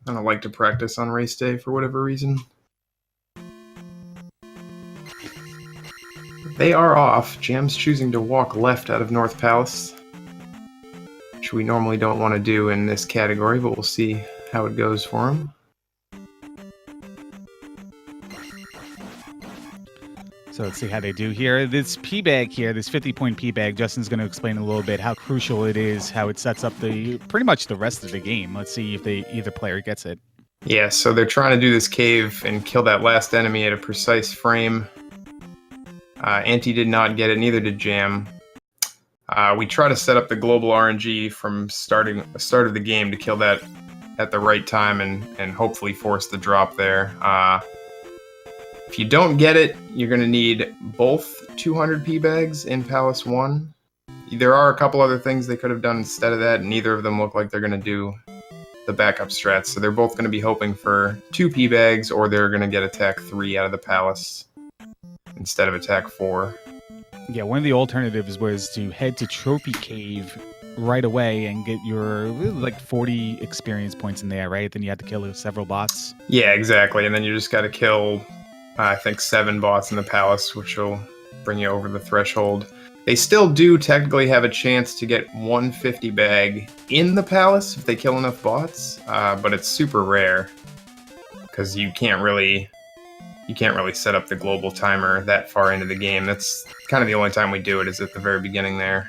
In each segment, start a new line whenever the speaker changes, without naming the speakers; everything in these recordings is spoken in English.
I don't like to practice on race day for whatever reason. They are off. Jam's choosing to walk left out of North Palace, which we normally don't want to do in this category, but we'll see how it goes for him.
So let's see how they do here. This P-Bag here, this 50-point P-Bag, Justin's going to explain a little bit how crucial it is, how it sets up pretty much the rest of the game. Let's see if either player gets it.
Yeah, so they're trying to do this cave and kill that last enemy at a precise frame. Antii did not get it, neither did Jam. We try to set up the global RNG from start of the game to kill that at the right time and hopefully force the drop there. If you don't get it, you're going to need both 200 P-Bags in Palace 1. There are a couple other things they could have done instead of that, and neither of them look like they're going to do the backup strats. So they're both going to be hoping for 2 P-Bags, or they're going to get attack 3 out of the Palace instead of attack 4.
Yeah, one of the alternatives was to head to Trophy Cave right away and get your like 40 experience points in there, right? Then you have to kill several bots.
Yeah, exactly. And then you just got to kill, I think, 7 bots in the Palace, which will bring you over the threshold. They still do technically have a chance to get 150 bag in the Palace if they kill enough bots, but it's super rare because you can't really set up the global timer that far into the game. That's kind of the only time we do it, is at the very beginning there.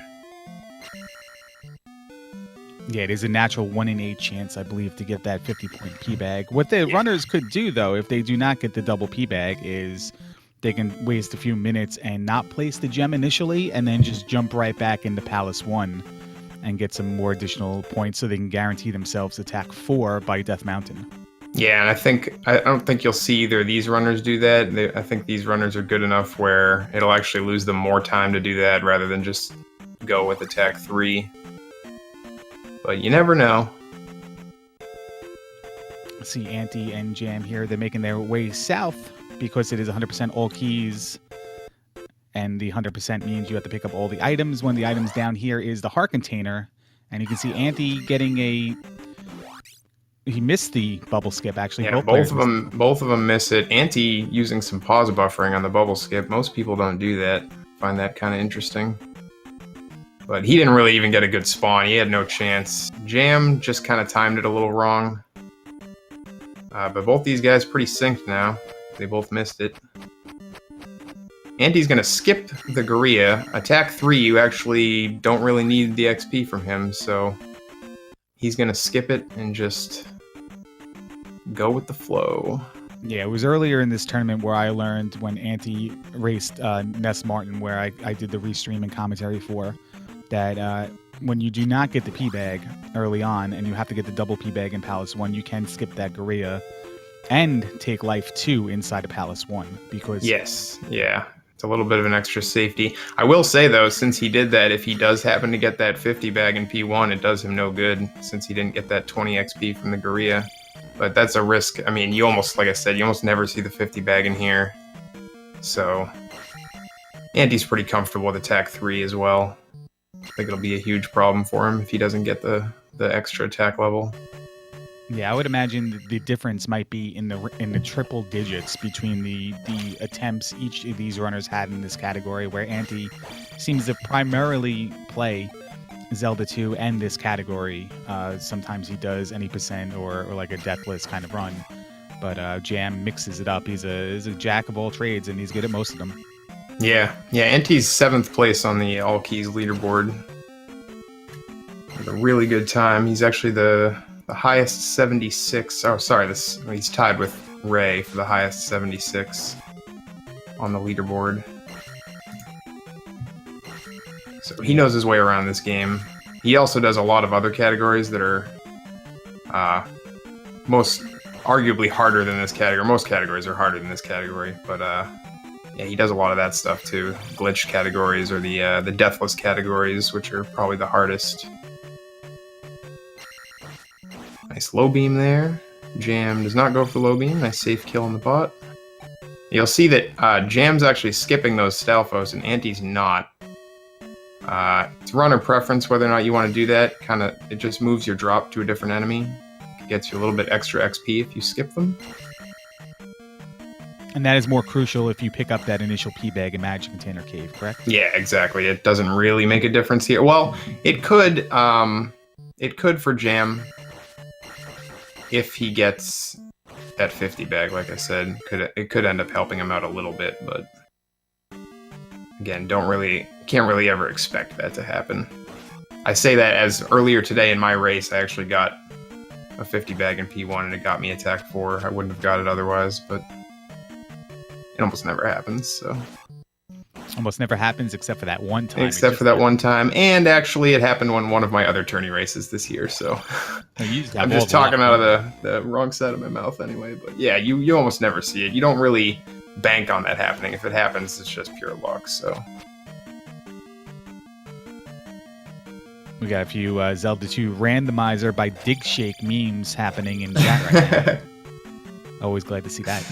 Yeah, it is a natural 1 in 8 chance, I believe, to get that 50-point P-Bag. What the runners could do, though, if they do not get the double P-Bag, is they can waste a few minutes and not place the gem initially, and then just jump right back into Palace 1 and get some more additional points so they can guarantee themselves attack 4 by Death Mountain.
Yeah, and I don't think you'll see either of these runners do that. I think these runners are good enough where it'll actually lose them more time to do that rather than just go with attack 3. But you never know.
Let's see Antii and Jam here. They're making their way south because it is 100% all keys. And the 100% means you have to pick up all the items. One of the items down here is the heart container. And you can see Antii getting he missed the bubble skip, actually.
Yeah, both of them miss it. Antii using some pause buffering on the bubble skip. Most people don't do that. Find that kind of interesting. But he didn't really even get a good spawn. He had no chance. Jam just kind of timed it a little wrong. But both these guys pretty synced now. They both missed it. Antii's going to skip the Gorilla. Attack 3, you actually don't really need the XP from him, so he's going to skip it and just go with the flow.
Yeah, it was earlier in this tournament where I learned when Antii raced Ness Martin, where I did the restream and commentary for, that when you do not get the P-Bag early on and you have to get the double P-Bag in Palace 1, you can skip that Gorilla and take life 2 inside of Palace 1. Because
yes, yeah. It's a little bit of an extra safety. I will say, though, since he did that, if he does happen to get that 50 bag in P1, it does him no good, since he didn't get that 20 XP from the Gorilla. But that's a risk. I mean, like I said, you almost never see the 50 bag in here. So, Antii's pretty comfortable with attack 3 as well. I think it'll be a huge problem for him if he doesn't get the extra attack level.
Yeah, I would imagine the difference might be in the triple digits between the attempts each of these runners had in this category, where Antii seems to primarily play Zelda 2 and this category. Sometimes he does any percent or like a deathless kind of run, but Jam mixes it up. He's a jack of all trades, and he's good at most of them.
Yeah, Antii's 7th place on the All Keys leaderboard. With a really good time. He's actually the highest 76. Oh, sorry, he's tied with Ray for the highest 76 on the leaderboard. So he knows his way around this game. He also does a lot of other categories that are most arguably harder than this category. Most categories are harder than this category, but yeah, he does a lot of that stuff too. Glitch categories or the deathless categories, which are probably the hardest. Nice low beam there. Jam does not go for the low beam. Nice safe kill on the bot. You'll see that Jam's actually skipping those Stalfos and Antii's not. It's runner preference whether or not you want to do that. It just moves your drop to a different enemy. gets you a little bit extra XP if you skip them.
And that is more crucial if you pick up that initial P bag in Magic Container Cave, correct?
Yeah, exactly. It doesn't really make a difference here. Well, it could for Jam if he gets that 50 bag, like I said. It could end up helping him out a little bit, but again, can't really ever expect that to happen. I say that as earlier today in my race, I actually got a 50 bag in P1 and it got me attack 4. I wouldn't have got it otherwise, but it almost never happens, so.
Almost never happens except for that one time.
Except for that one time. And actually, it happened on one of my other tourney races this year, so. I'm just talking out of the wrong side of my mouth anyway. But yeah, you almost never see it. You don't really bank on that happening. If it happens, it's just pure luck, so.
We got a few Zelda 2 randomizer by Dig Shake memes happening in chat right now. Always glad to see that.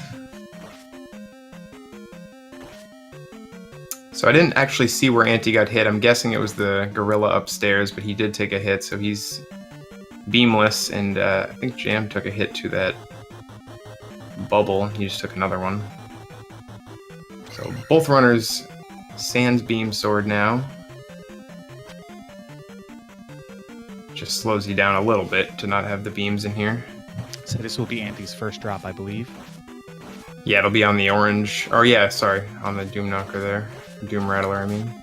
So I didn't actually see where Antii got hit. I'm guessing it was the gorilla upstairs, but he did take a hit, so he's beamless, and I think Jam took a hit to that bubble. He just took another one. So both runners sans beam sword now. Just slows you down a little bit to not have the beams in here.
So this will be Antii's first drop, I believe.
Yeah, it'll be on the orange. Oh yeah, sorry, on the Doom Knocker there. Doom Rattler, I mean.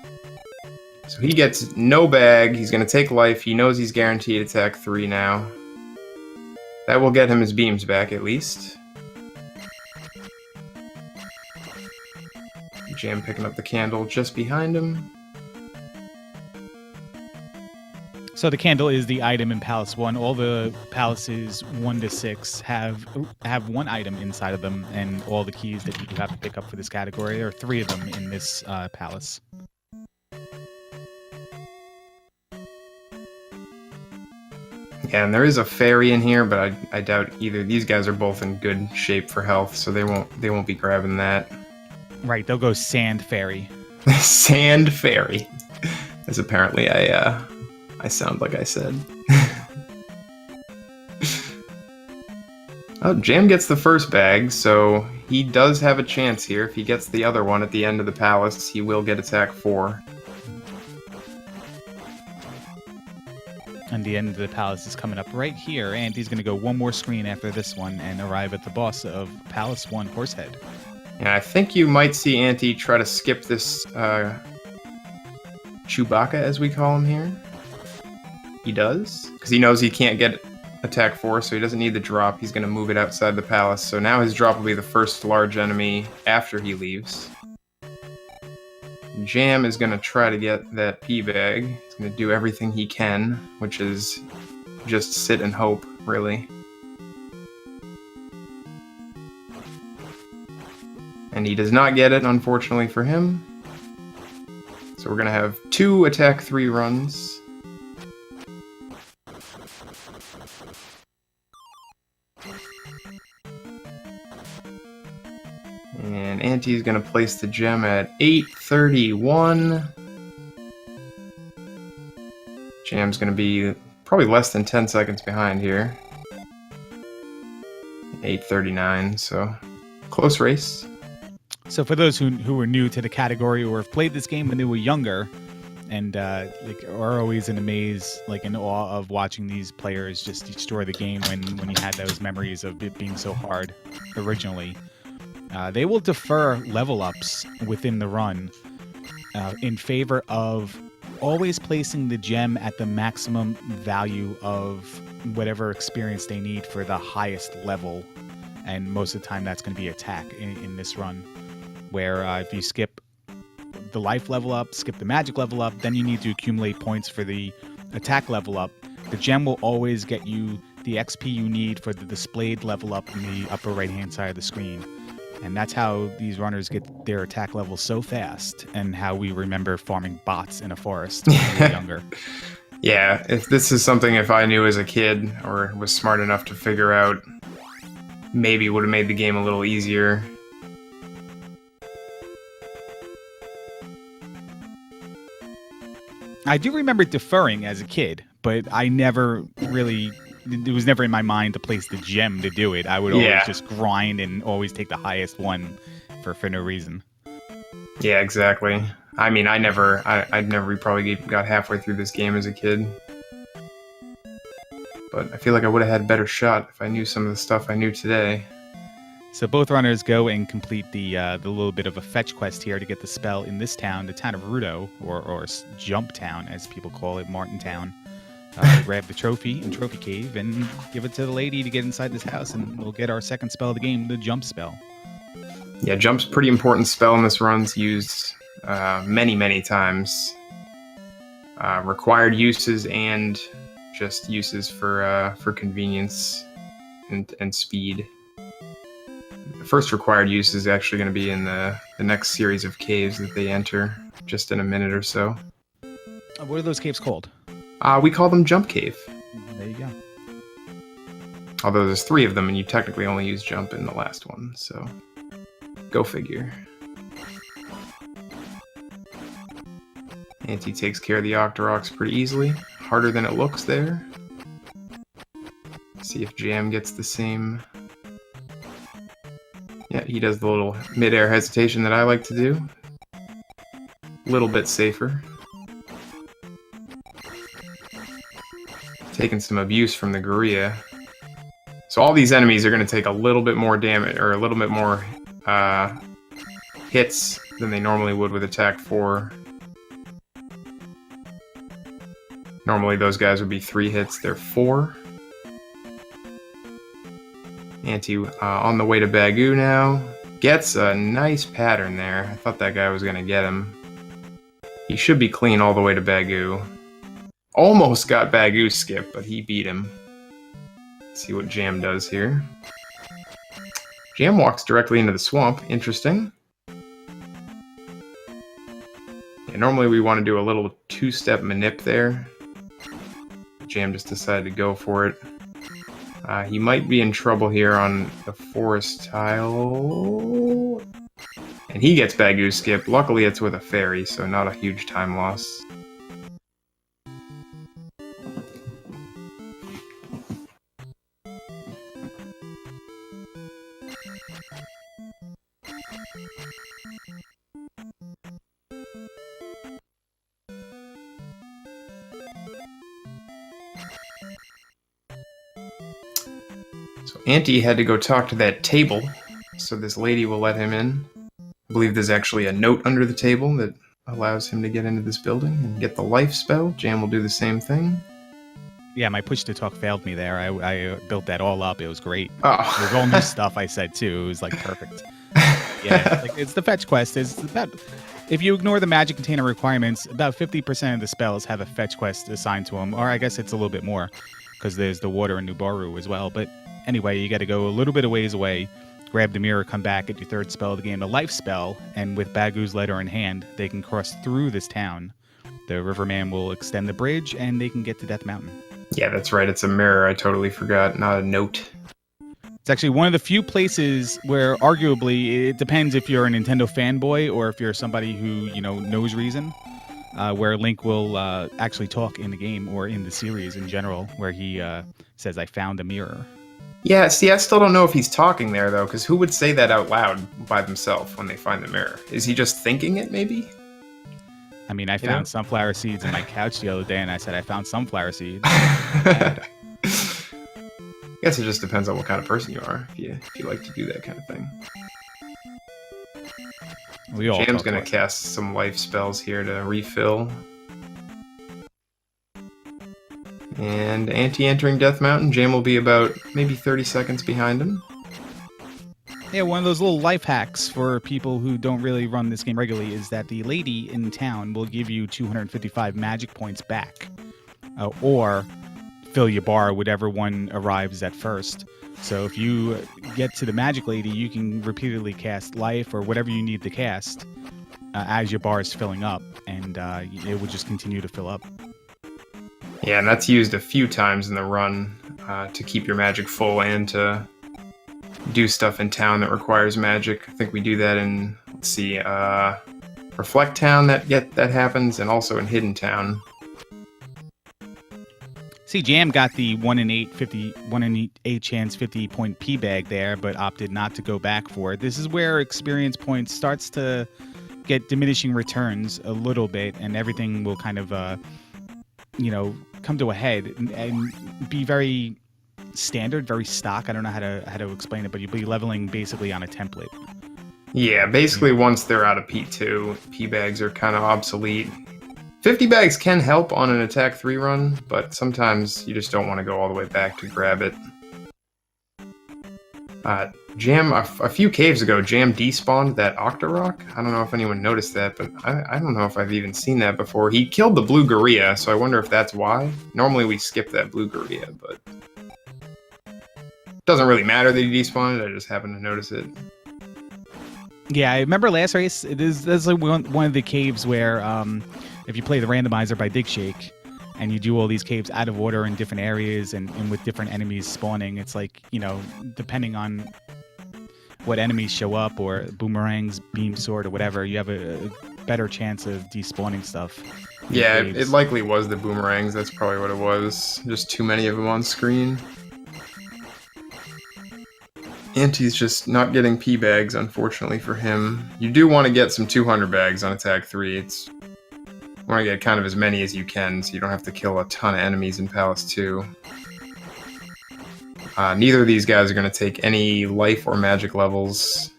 So he gets no bag. He's going to take life. He knows he's guaranteed attack 3 now. That will get him his beams back, at least. Jam picking up the candle just behind him.
So the candle is the item in Palace 1. All the palaces 1 to 6 have one item inside of them, and all the keys that you have to pick up for this category. There are 3 of them in this palace.
Yeah, and there is a fairy in here, but I doubt either. These guys are both in good shape for health, so they won't be grabbing that.
Right, they'll go Sand Fairy.
Sand Fairy. As apparently I sound like I said. Oh, Jam gets the first bag, so he does have a chance here. If he gets the other one at the end of the palace, he will get attack 4.
And the end of the palace is coming up right here, and he's going to go one more screen after this one and arrive at the boss of Palace 1, Horsehead.
And I think you might see Antii try to skip this Chewbacca, as we call him here. He does, because he knows he can't get attack 4, so he doesn't need the drop. He's going to move it outside the palace. So now his drop will be the first large enemy after he leaves. Jam is going to try to get that P-bag. He's going to do everything he can, which is just sit and hope, really. And he does not get it, unfortunately for him. So we're going to have 2 attack 3 runs. And Antii's going to place the gem at 831. Jam's going to be probably less than 10 seconds behind here. 839, so close race.
So for those who are new to the category or have played this game when they were younger and are always in amaze, like in awe of watching these players just destroy the game when you had those memories of it being so hard originally, they will defer level ups within the run in favor of always placing the gem at the maximum value of whatever experience they need for the highest level. And most of the time that's going to be attack in this run, where if you skip the life level up, skip the magic level up, then you need to accumulate points for the attack level up. The gem will always get you the XP you need for the displayed level up in the upper right hand side of the screen. And that's how these runners get their attack levels so fast, and how we remember farming bots in a forest when we were younger.
Yeah, if this is something if I knew as a kid or was smart enough to figure out, maybe would have made the game a little easier.
I do remember deferring as a kid, but I never really it was never in my mind to place the gem to do it. I would always just grind and always take the highest one for no reason.
Yeah, exactly. I mean, I'd never probably got halfway through this game as a kid. But I feel like I would have had a better shot if I knew some of the stuff I knew today.
So both runners go and complete the little bit of a fetch quest here to get the spell in this town, the town of Rudo, or Jump Town, as people call it, Martin Town. Grab the trophy in Trophy Cave and give it to the lady to get inside this house, and we'll get our second spell of the game, the Jump spell.
Yeah, Jump's a pretty important spell in this run. It's used many times. Required uses and just uses for convenience and speed. The first required use is actually going to be in the next series of caves that they enter, just in a minute or so.
What are those caves called?
We call them Jump Cave.
There you go.
Although there's 3 of them, and you technically only use Jump in the last one, so go figure. Antii takes care of the Octoroks pretty easily. Harder than it looks there. See if Jam gets the same. Yeah, he does the little mid-air hesitation that I like to do. A little bit safer. Taking some abuse from the Gorilla. So all these enemies are going to take a little bit more damage, or a little bit more hits than they normally would with attack 4. Normally those guys would be 3 hits, they're 4. Antii on the way to Bagoo now. Gets a nice pattern there. I thought that guy was going to get him. He should be clean all the way to Bagoo. Almost got Bagoo skip, but he beat him. Let's see what Jam does here. Jam walks directly into the swamp. Interesting. Yeah, normally we want to do a little 2-step manip there. Jam just decided to go for it. He might be in trouble here on the forest tile. And he gets Bagoo skip. Luckily it's with a fairy, so not a huge time loss. So Antii had to go talk to that table, so this lady will let him in. I believe there's actually a note under the table that allows him to get into this building and get the life spell. Jam will do the same thing.
Yeah, my push to talk failed me there. I built that all up. It was great.
Oh.
There's all new stuff I said too. It was like perfect. Yeah, it's the fetch quest. It's about, if you ignore the magic container requirements, about 50% of the spells have a fetch quest assigned to them, or I guess it's a little bit more, because there's the water in Nubaru as well. But anyway, you got to go a little bit of ways away, grab the mirror, come back, get your 3rd spell of the game, the life spell, and with Bagoo's letter in hand, they can cross through this town. The Riverman will extend the bridge, and they can get to Death Mountain. Yeah,
that's right. It's a mirror. I totally forgot. Not a note.
It's actually one of the few places where, arguably, it depends if you're a Nintendo fanboy or if you're somebody who, knows reason, where Link will actually talk in the game or in the series in general, where he says, "I found a mirror."
Yeah, see, I still don't know if he's talking there, though, because who would say that out loud by themselves when they find the mirror? Is he just thinking it, maybe?
I mean, I found sunflower seeds in my couch the other day, and I said, I found sunflower seeds.
I guess it just depends on what kind of person you are, if you like to do that kind of thing. Jam's going to cast some life spells here to refill. And Antii entering Death Mountain. Jam will be about maybe 30 seconds behind him.
Yeah, one of those little life hacks for people who don't really run this game regularly is that the lady in town will give you 255 magic points back. Or fill your bar, whatever one arrives at first. So if you get to the magic lady, you can repeatedly cast life or whatever you need to cast as your bar is filling up, and it will just continue to fill up.
Yeah, and that's used a few times in the run to keep your magic full and to do stuff in town that requires magic. I think we do that in, let's see, Reflect Town that happens, and also in Hidden Town.
See, Jam got the 1 in 8 chance 50-point P bag there, but opted not to go back for it. This is where experience points starts to get diminishing returns a little bit, and everything will kind of, come to a head and be very standard, very stock. I don't know how to explain it, but you'll be leveling basically on a template.
Yeah, basically once they're out of P2, P bags are kind of obsolete. 50 bags can help on an attack 3 run, but sometimes you just don't want to go all the way back to grab it. Jam, a few caves ago, Jam despawned that Octorok. I don't know if anyone noticed that, but I don't know if I've even seen that before. He killed the blue Gorilla, so I wonder if that's why. Normally we skip that blue Gorilla, but it doesn't really matter that he despawned it, I just happened to notice it.
Yeah, I remember last race, this is like one of the caves where if you play the randomizer by Dig Shake, and you do all these caves out of order in different areas and with different enemies spawning, it's like, depending on what enemies show up, or boomerangs, beam sword, or whatever, you have a better chance of despawning stuff.
Yeah, it likely was the boomerangs, that's probably what it was. Just too many of them on screen. Anti's just not getting P bags, unfortunately for him. You do want to get some 200 bags on attack 3. You want to get kind of as many as you can, so you don't have to kill a ton of enemies in Palace 2. Neither of these guys are going to take any life or magic levels.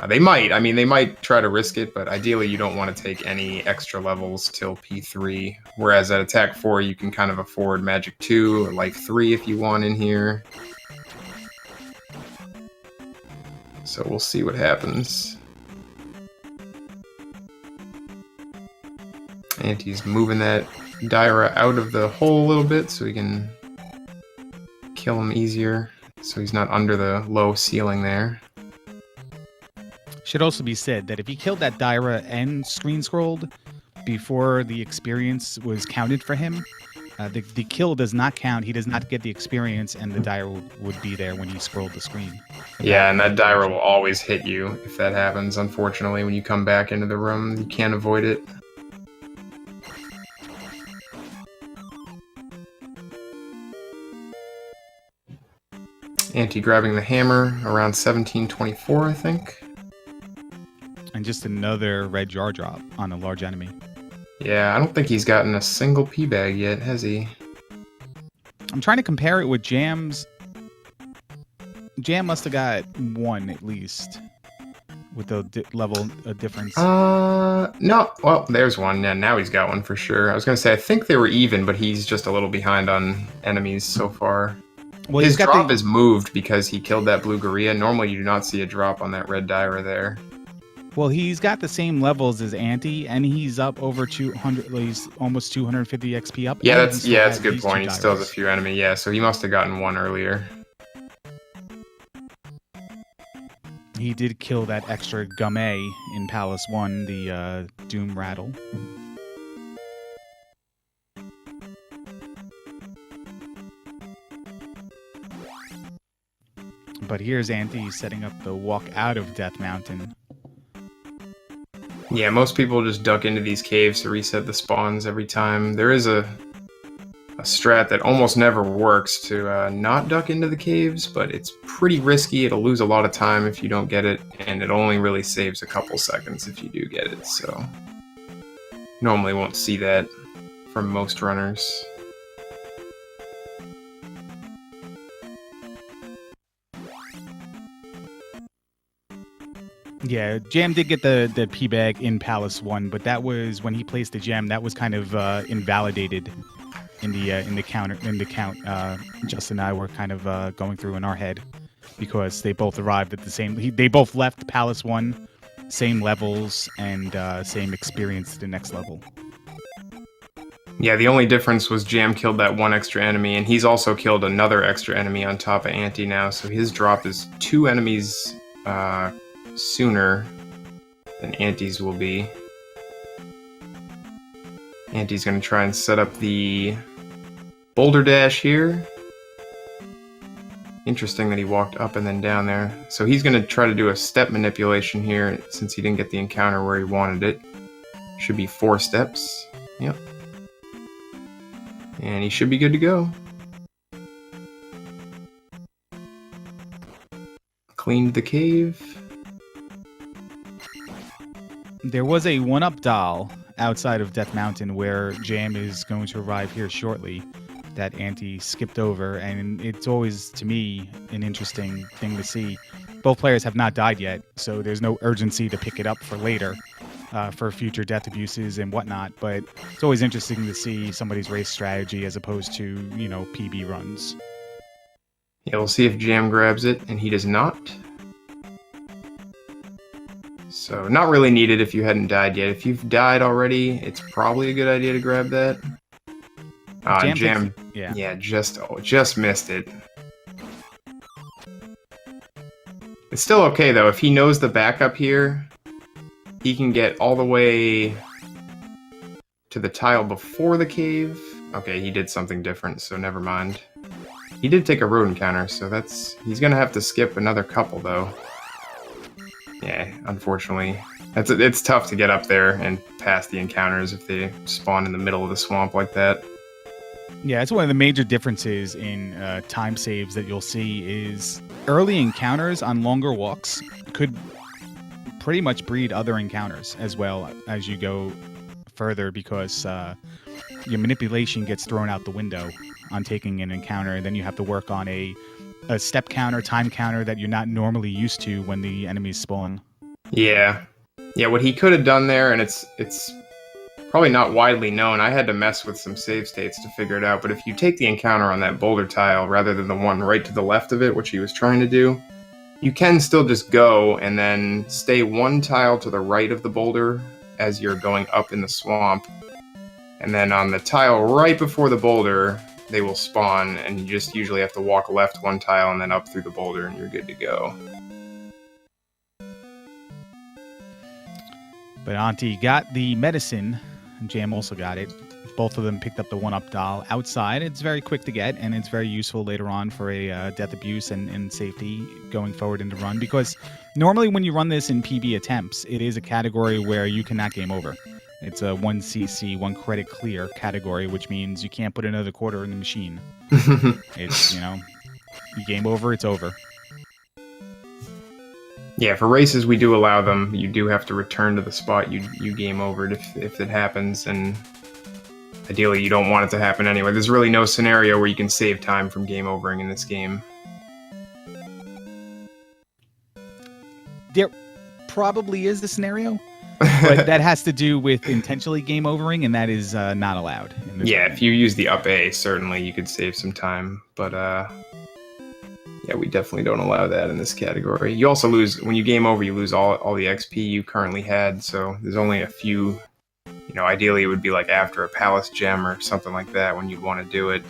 They might try to risk it, but ideally you don't want to take any extra levels till P3. Whereas at attack 4 you can kind of afford magic 2 or life 3 if you want in here. So we'll see what happens. Anti's moving that Daira out of the hole a little bit so we can kill him easier, so he's not under the low ceiling there.
Should also be said that if he killed that Daira and screen scrolled before the experience was counted for him, the kill does not count. He does not get the experience, and the Daira would be there when he scrolled the screen.
Yeah, and that Daira will always hit you if that happens, unfortunately. When you come back into the room, you can't avoid it. Anti grabbing the hammer around 1724, I think.
And just another red jar drop on a large enemy.
Yeah, I don't think he's gotten a single P bag yet, has he?
I'm trying to compare it with Jam's. Jam must have got 1 at least, with the level difference.
No. Well, there's one. Yeah, now he's got one for sure. I was gonna say I think they were even, but he's just a little behind on enemies so far. Well, his drop is moved because he killed that blue Gorilla. Normally, you do not see a drop on that red Daira there.
Well, he's got the same levels as Anti, and he's up over 200. He's almost 250 XP up.
Yeah, that's a good point. He still has a few enemy. Yeah, so he must have gotten 1 earlier.
He did kill that extra Gumme in Palace 1, the Doom Rattle. But here's Anti setting up the walk out of Death Mountain.
Yeah, most people just duck into these caves to reset the spawns every time. There is a strat that almost never works to not duck into the caves, but it's pretty risky. It'll lose a lot of time if you don't get it, and it only really saves a couple seconds if you do get it, so normally won't see that from most runners.
Yeah, Jam did get the P bag in Palace 1, but that was when he placed the gem. That was kind of invalidated in the count. Justin and I were kind of going through in our head because they both arrived at the same. They both left Palace 1, same levels and same experience to the next level.
Yeah, the only difference was Jam killed that 1 extra enemy, and he's also killed another extra enemy on top of Anti now. So his drop is 2 enemies sooner than Anti's will be. Anti's going to try and set up the boulder dash here. Interesting that he walked up and then down there. So he's going to try to do a step manipulation here since he didn't get the encounter where he wanted it. Should be 4 steps. Yep. And he should be good to go. Cleaned the cave.
There was a 1-up doll outside of Death Mountain where Jam is going to arrive here shortly that Antii skipped over, and it's always, to me, an interesting thing to see. Both players have not died yet, so there's no urgency to pick it up for later, for future death abuses and whatnot, but it's always interesting to see somebody's race strategy as opposed to, PB runs.
Yeah, we'll see if Jam grabs it, and he does not. So, not really needed if you hadn't died yet. If you've died already, it's probably a good idea to grab that. Jam just missed it. It's still okay, though. If he knows the backup here, he can get all the way to the tile before the cave. Okay, he did something different, so never mind. He did take a road encounter, so he's gonna have to skip another couple, though. Yeah, unfortunately. It's tough to get up there and pass the encounters if they spawn in the middle of the swamp like that.
Yeah, it's one of the major differences in time saves that you'll see is early encounters on longer walks could pretty much breed other encounters as well as you go further, because your manipulation gets thrown out the window on taking an encounter, and then you have to work on a step counter, time counter that you're not normally used to when the enemies spawn.
Yeah. Yeah, what he could have done there, and it's probably not widely known. I had to mess with some save states to figure it out, but if you take the encounter on that boulder tile rather than the one right to the left of it, which he was trying to do, you can still just go and then stay one tile to the right of the boulder as you're going up in the swamp. And then on the tile right before the boulder, they will spawn, and you just usually have to walk left one tile and then up through the boulder, and you're good to go.
But Antii got the medicine, and Jam also got it. Both of them picked up the 1-up doll outside. It's very quick to get, and it's very useful later on for a death abuse and safety going forward in the run, because normally when you run this in PB attempts, it is a category where you cannot game over. It's a 1 CC, 1 credit clear category, which means you can't put another quarter in the machine. It's, you game over, it's over.
Yeah, for races we do allow them. You do have to return to the spot you game overed if it happens, and ideally you don't want it to happen anyway. There's really no scenario where you can save time from game overing in this game.
There probably is the scenario, but that has to do with intentionally game overing, and that is not allowed.
Yeah, if you use the up A, certainly you could save some time, but yeah, we definitely don't allow that in this category. You also lose, when you game over, you lose all the XP you currently had, so there's only a few. Ideally it would be like after a palace gem or something like that when you'd want to do it.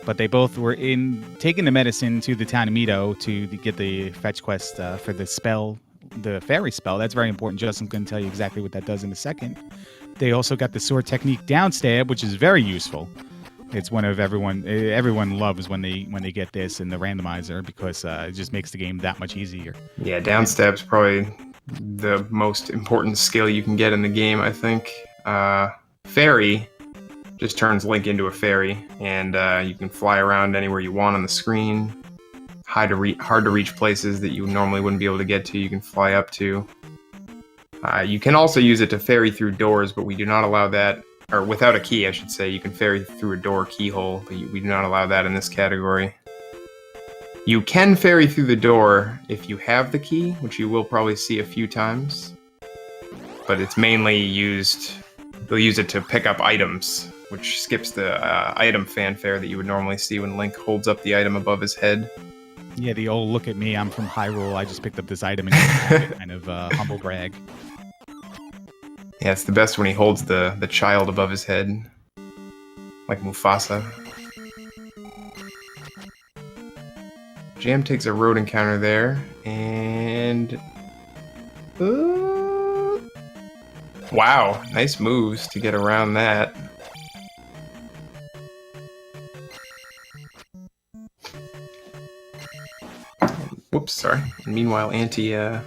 But they both were taking the medicine to the town of Mito to get the fetch quest for the spell, the fairy spell. That's very important. Justin's going to tell you exactly what that does in a second. They also got the sword technique downstab, which is very useful. It's one of everyone loves when they get this in the randomizer, because it just makes the game that much easier.
Yeah, downstab's probably the most important skill you can get in the game, I think. Fairy just turns Link into a fairy, and you can fly around anywhere you want on the screen. Hard to reach places that you normally wouldn't be able to get to, you can fly up to. You can also use it to ferry through doors, but we do not allow that. Or without a key, I should say. You can ferry through a door keyhole, but we do not allow that in this category. You can ferry through the door if you have the key, which you will probably see a few times. But it's mainly used... They'll use it to pick up items, which skips the item fanfare that you would normally see when Link holds up the item above his head.
Yeah, the old look at me, I'm from Hyrule, I just picked up this item and kind of humble brag.
Yeah, it's the best when he holds the child above his head. Like Mufasa. Jam takes a road encounter there, and... wow, nice moves to get around that. Whoops, sorry. And meanwhile, Antii,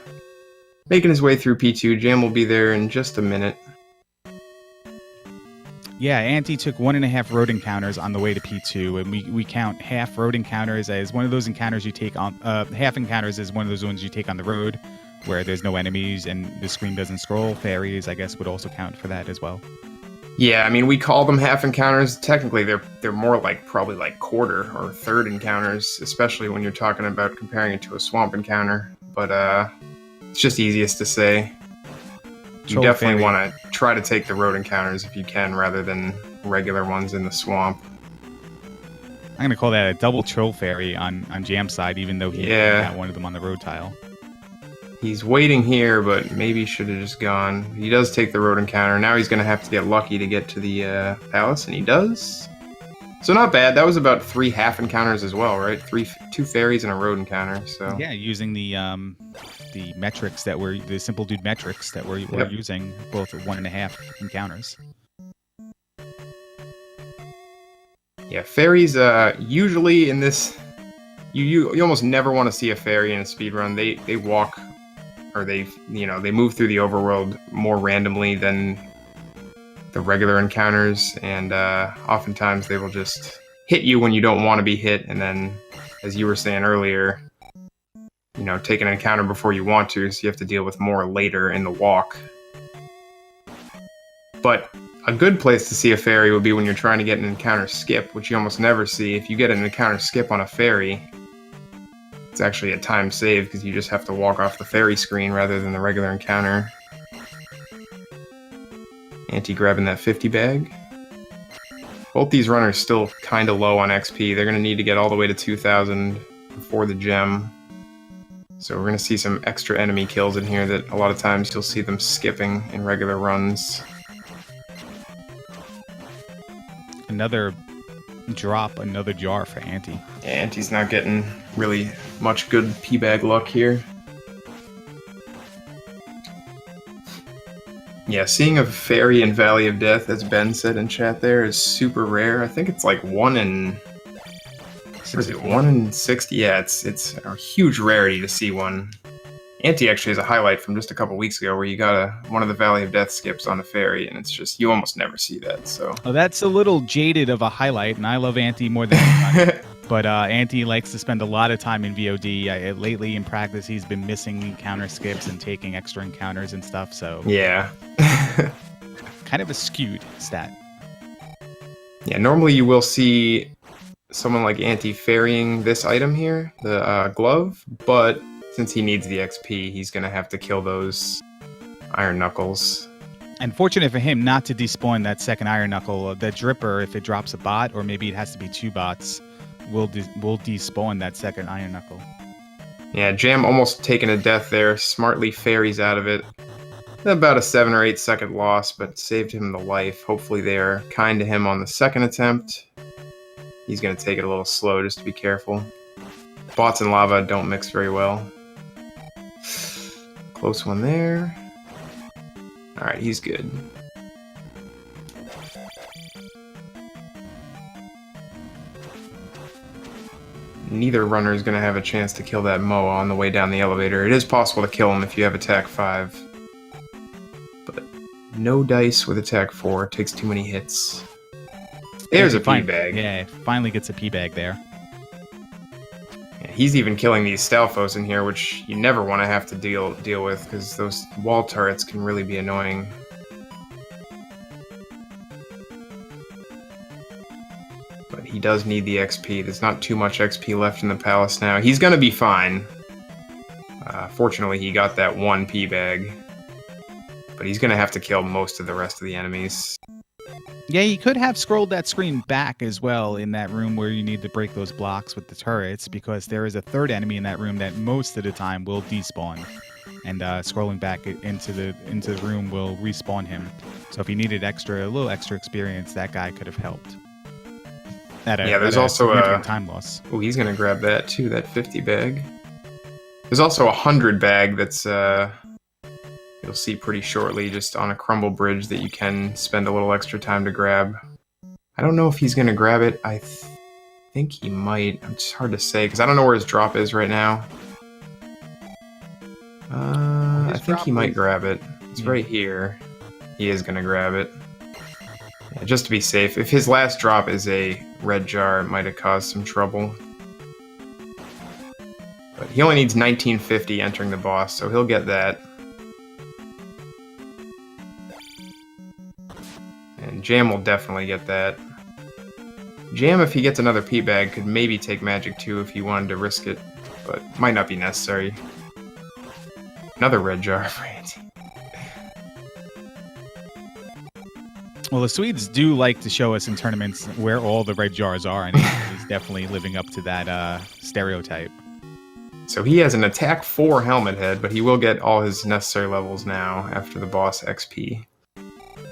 making his way through P2. Jam will be there in just a minute.
Yeah, Antii took 1.5 road encounters on the way to P2, and we count half road encounters as one of those encounters you take on. Half encounters is one of those ones you take on the road, where there's no enemies and the screen doesn't scroll. Fairies, I guess, would also count for that as well.
Yeah, I mean, we call them half encounters. Technically, they're more like probably like quarter or third encounters, especially when you're talking about comparing it to a swamp encounter. But it's just easiest to say. You
Troll
definitely
Fairy.
want to try to take the road encounters if you can, rather than regular ones in the swamp.
I'm gonna call that a double troll fairy on Jam's side, even though he got one of them on the road tile.
He's waiting here, but maybe should have just gone. He does take the road encounter. Now he's going to have to get lucky to get to the palace, and he does. So not bad. That was about 3 half encounters as well, right? 2 fairies and a road encounter. So
yeah, using the metrics that were the simple dude metrics that we're using, both at 1.5 encounters.
Yeah, fairies usually in this, you almost never want to see a fairy in a speedrun. They walk, or they move through the overworld more randomly than the regular encounters, and oftentimes they will just hit you when you don't want to be hit, and then, as you were saying earlier, take an encounter before you want to, so you have to deal with more later in the walk. But a good place to see a fairy would be when you're trying to get an encounter skip, which you almost never see. If you get an encounter skip on a fairy, it's actually a time save because you just have to walk off the fairy screen rather than the regular encounter. Antii grabbing that 50 bag. Both these runners still kind of low on XP. They're going to need to get all the way to 2,000 before the gem. So we're going to see some extra enemy kills in here that a lot of times you'll see them skipping in regular runs.
Another drop, another jar for Antii.
Yeah, Antii's not getting really much good P-bag luck here. Yeah, seeing a fairy in Valley of Death, as Ben said in chat there, is super rare. I think it's like 1 in... What is it, 1 in 60? Yeah, it's a huge rarity to see one. Antii actually has a highlight from just a couple weeks ago where you got one of the Valley of Death skips on a fairy, and it's just, you almost never see that, so...
Well, that's a little jaded of a highlight, and I love Antii more than anyone. But Antii likes to spend a lot of time in VOD. Lately, in practice, he's been missing encounter skips and taking extra encounters and stuff, so...
Yeah.
Kind of a skewed stat.
Yeah, normally you will see someone like Antii ferrying this item here, the glove, but since he needs the XP, he's going to have to kill those Iron Knuckles.
And fortunate for him not to despawn that second Iron Knuckle. The Dripper, if it drops a bot, or maybe it has to be 2 bots, will despawn that second Iron Knuckle.
Yeah, Jam almost taken a death there, smartly fairies out of it. About a 7 or 8 second loss, but saved him the life. Hopefully they are kind to him on the second attempt. He's going to take it a little slow just to be careful. Bots and lava don't mix very well. Close one there. Alright, he's good. Neither runner is going to have a chance to kill that Moa on the way down the elevator. It is possible to kill him if you have attack 5. But no dice with attack 4. It takes too many hits. There's a P-bag.
Yeah, finally gets a P-bag there.
Yeah, he's even killing these Stalfos in here, which you never want to have to deal with, because those wall turrets can really be annoying. But he does need the XP. There's not too much XP left in the palace now. He's going to be fine. Fortunately, he got that 1 P-bag. But he's going to have to kill most of the rest of the enemies.
Yeah, you could have scrolled that screen back as well in that room where you need to break those blocks with the turrets, because there is a third enemy in that room that most of the time will despawn. And scrolling back into the room will respawn him. So if he needed a little extra experience, that guy could have helped.
There's also a
time loss.
Oh, he's gonna grab that too, that 50 bag. There's also a 100 bag that's you'll see pretty shortly, just on a crumble bridge, that you can spend a little extra time to grab. I don't know if he's gonna grab it. I think he might. It's hard to say because I don't know where his drop is right now. I think he might grab it. It's right here. He is gonna grab it. Yeah, just to be safe. If his last drop is a red jar, it might have caused some trouble. But he only needs 1950 entering the boss, so he'll get that. And Jam will definitely get that. Jam, if he gets another P-Bag, could maybe take Magic 2 if he wanted to risk it, but might not be necessary. Another red jar for Antii.
Well, the Swedes do like to show us in tournaments where all the red jars are, and he's definitely living up to that stereotype.
So he has an attack 4 helmet head, but he will get all his necessary levels now after the boss XP.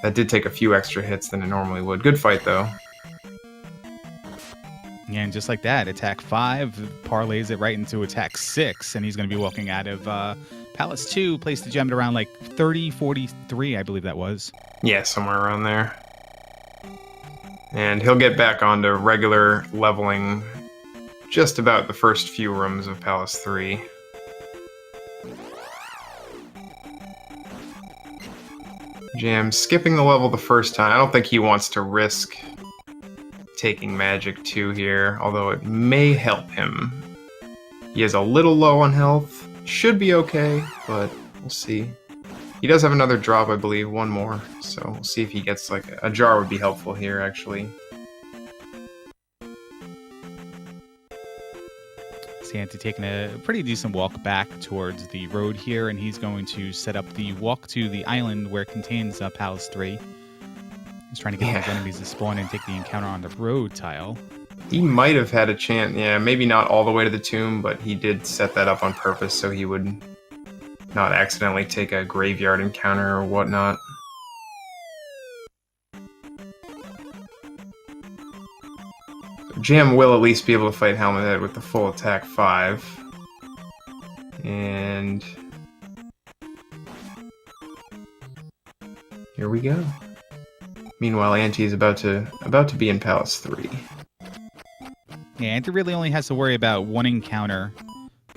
That did take a few extra hits than it normally would. Good fight, though.
And just like that, attack 5 parlays it right into attack 6, and he's going to be walking out of Palace 2, placed the gem at around like 30, 43, I believe that was.
Yeah, somewhere around there. And he'll get back onto regular leveling just about the first few rooms of Palace 3. Jam skipping the level the first time. I don't think he wants to risk taking Magic 2 here, although it may help him. He is a little low on health. Should be okay, but we'll see. He does have another drop, I believe, one more. So we'll see if he gets, like, a jar would be helpful here, actually.
Antii taking a pretty decent walk back towards the road here, and he's going to set up the walk to the island where it contains Palace 3. He's trying to get those enemies to spawn and take the encounter on the road tile.
He might have had a chance, yeah, maybe not all the way to the tomb, but he did set that up on purpose so he would not accidentally take a graveyard encounter or whatnot. Jam will at least be able to fight Helmet Head with the full attack 5. And here we go. Meanwhile, Antii is about to be in Palace 3.
Yeah, Antii really only has to worry about one encounter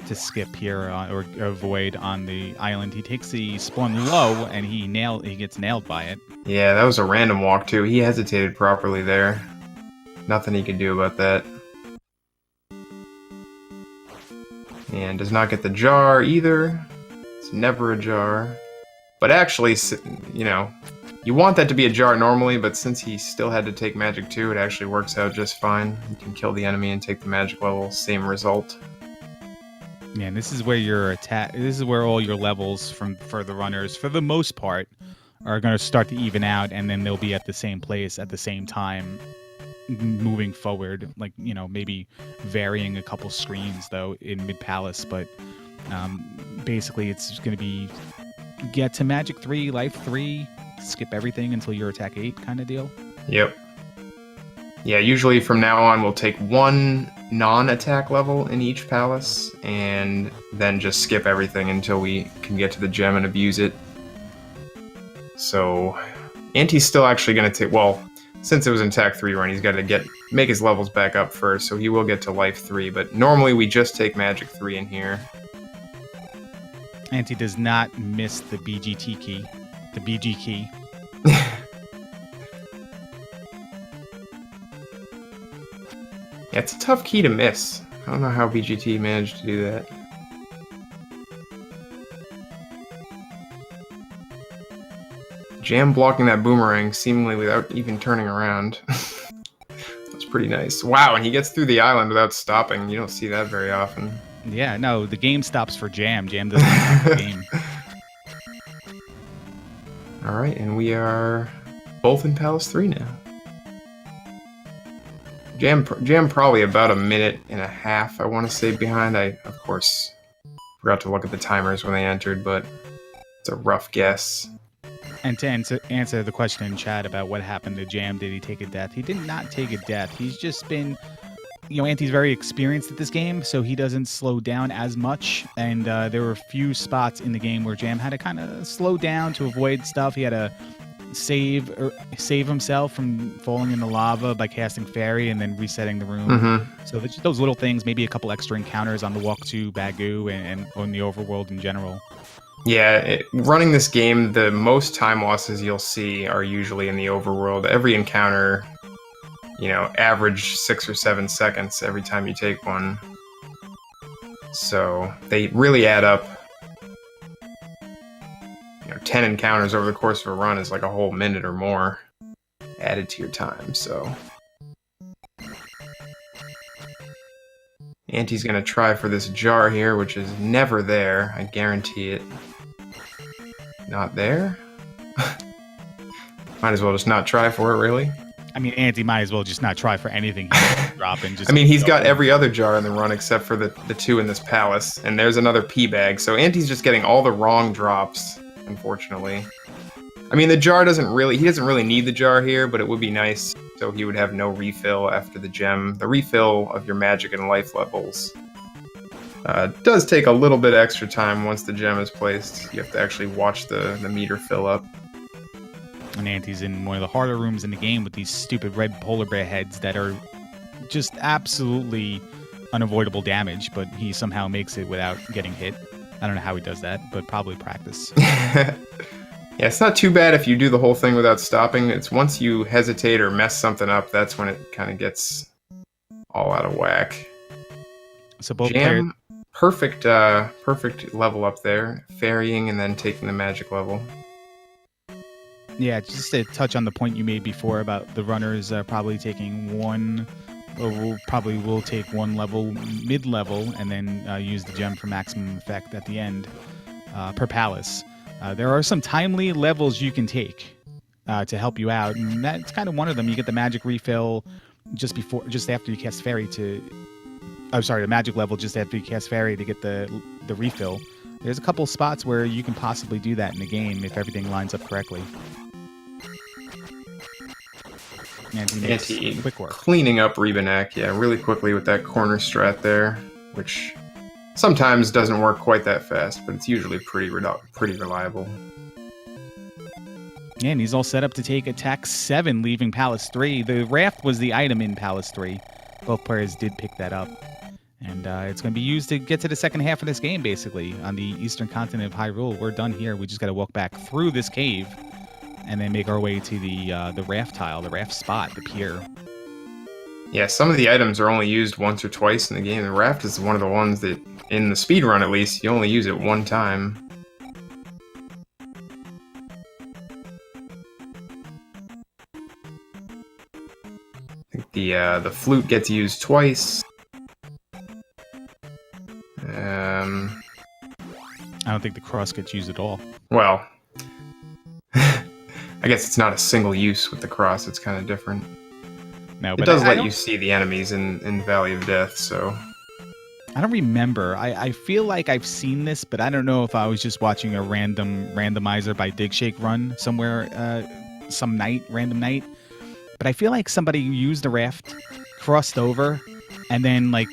to skip here or avoid on the island. He takes the spawn low and he gets nailed by it.
Yeah, that was a random walk too. He hesitated properly there. Nothing he could do about that. And does not get the jar either. It's never a jar. But actually, you know, you want that to be a jar normally, but since he still had to take Magic 2, it actually works out just fine. You can kill the enemy and take the magic level, same result.
Yeah, and this is where this is where all your levels for the runners, for the most part, are going to start to even out, and then they'll be at the same place at the same time, moving forward. Like, you know, maybe varying a couple screens though in Mid Palace, but basically it's going to be get to Magic 3, Life 3, skip everything until you're attack 8 kind of deal.
Yep. Yeah, usually from now on we'll take one non-attack level in each palace, and then just skip everything until we can get to the gem and abuse it. So, Antii's still actually going to take, well, since it was in attack 3 run, he's got to make his levels back up first, so he will get to Life 3, but normally we just take Magic 3 in here.
Antii does not miss the BGT key, the BG key.
Yeah, it's a tough key to miss. I don't know how BGT managed to do that. Jam blocking that boomerang seemingly without even turning around. That's pretty nice. Wow, and he gets through the island without stopping. You don't see that very often.
Yeah, no, the game stops for Jam. Jam doesn't stop the game.
Alright, and we are both in Palace 3 now. Jam probably about a minute and a half, I want to say, behind. I, of course, forgot to look at the timers when they entered, but it's a rough guess.
And to answer the question in chat about what happened to Jam, did he take a death? He did not take a death. He's just been, you know, Antii's very experienced at this game, so he doesn't slow down as much. And there were a few spots in the game where Jam had to kind of slow down to avoid stuff. He had to save himself from falling in the lava by casting Fairy and then resetting the room.
Mm-hmm.
So those little things, maybe a couple extra encounters on the walk to Bagu and on the Overworld in general.
Yeah, running this game, the most time losses you'll see are usually in the overworld. Every encounter, average 6 or 7 seconds every time you take one. So they really add up. 10 encounters over the course of a run is like a whole minute or more added to your time, so... Antie's gonna try for this jar here, which is never there, I guarantee it. Not there? Might as well just not try for it, really.
I mean, Antii might as well just not try for anything he's dropping. Just
I mean, he's got every other jar in the run except for the two in this palace, and there's another P bag, so Antie's just getting all the wrong drops, unfortunately. I mean, the jar he doesn't really need the jar here, but it would be nice so he would have no refill after the gem. The refill of your magic and life levels does take a little bit extra time once the gem is placed. You have to actually watch the meter fill up.
And Antie's in one of the harder rooms in the game with these stupid red polar bear heads that are just absolutely unavoidable damage, but he somehow makes it without getting hit. I don't know how he does that, but probably practice.
Yeah, it's not too bad if you do the whole thing without stopping. It's once you hesitate or mess something up, that's when it kind of gets all out of whack.
So both
Jam, perfect level up there. Ferrying and then taking the magic level.
Yeah, just to touch on the point you made before about the runners probably taking one, or will take one level, mid-level, and then use the gem for maximum effect at the end per palace. There are some timely levels you can take to help you out, and that's kind of one of them. You get the magic refill just after you cast Fairy the magic level just after you cast Fairy to get the refill. There's a couple spots where you can possibly do that in the game if everything lines up correctly.
Antii
quick work.
Cleaning up Rebanak, yeah, really quickly with that corner strat there, which sometimes doesn't work quite that fast, but it's usually pretty reliable.
Yeah, and he's all set up to take attack 7, leaving Palace 3. The raft was the item in Palace 3. Both players did pick that up. And it's going to be used to get to the second half of this game, basically, on the eastern continent of Hyrule. We're done here. We just got to walk back through this cave and then make our way to the raft tile, the raft spot, the pier.
Yeah, some of the items are only used once or twice in the game. The raft is one of the ones that, in the speedrun at least, you only use it one time. I think the flute gets used twice.
I don't think the cross gets used at all.
Well, I guess it's not a single use with the cross. It's kind of different.
No,
It
but
does let you see the enemies in the Valley of Death, so...
I don't remember. I feel like I've seen this, but I don't know if I was just watching a randomizer by Digshake run somewhere, random night. But I feel like somebody used the raft, crossed over, and then they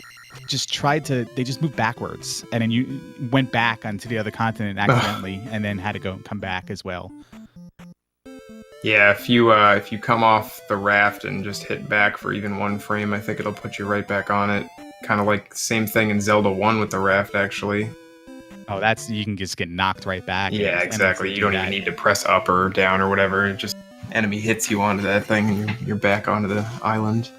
just moved backwards, and then you went back onto the other continent accidentally, and then had to come back as well.
Yeah, if you come off the raft and just hit back for even one frame, I think it'll put you right back on it. Kind of like same thing in Zelda 1 with the raft, actually.
Oh, you can just get knocked right back.
Yeah, exactly. You don't even need to press up or down or whatever. Just enemy hits you onto that thing and you're back onto the island.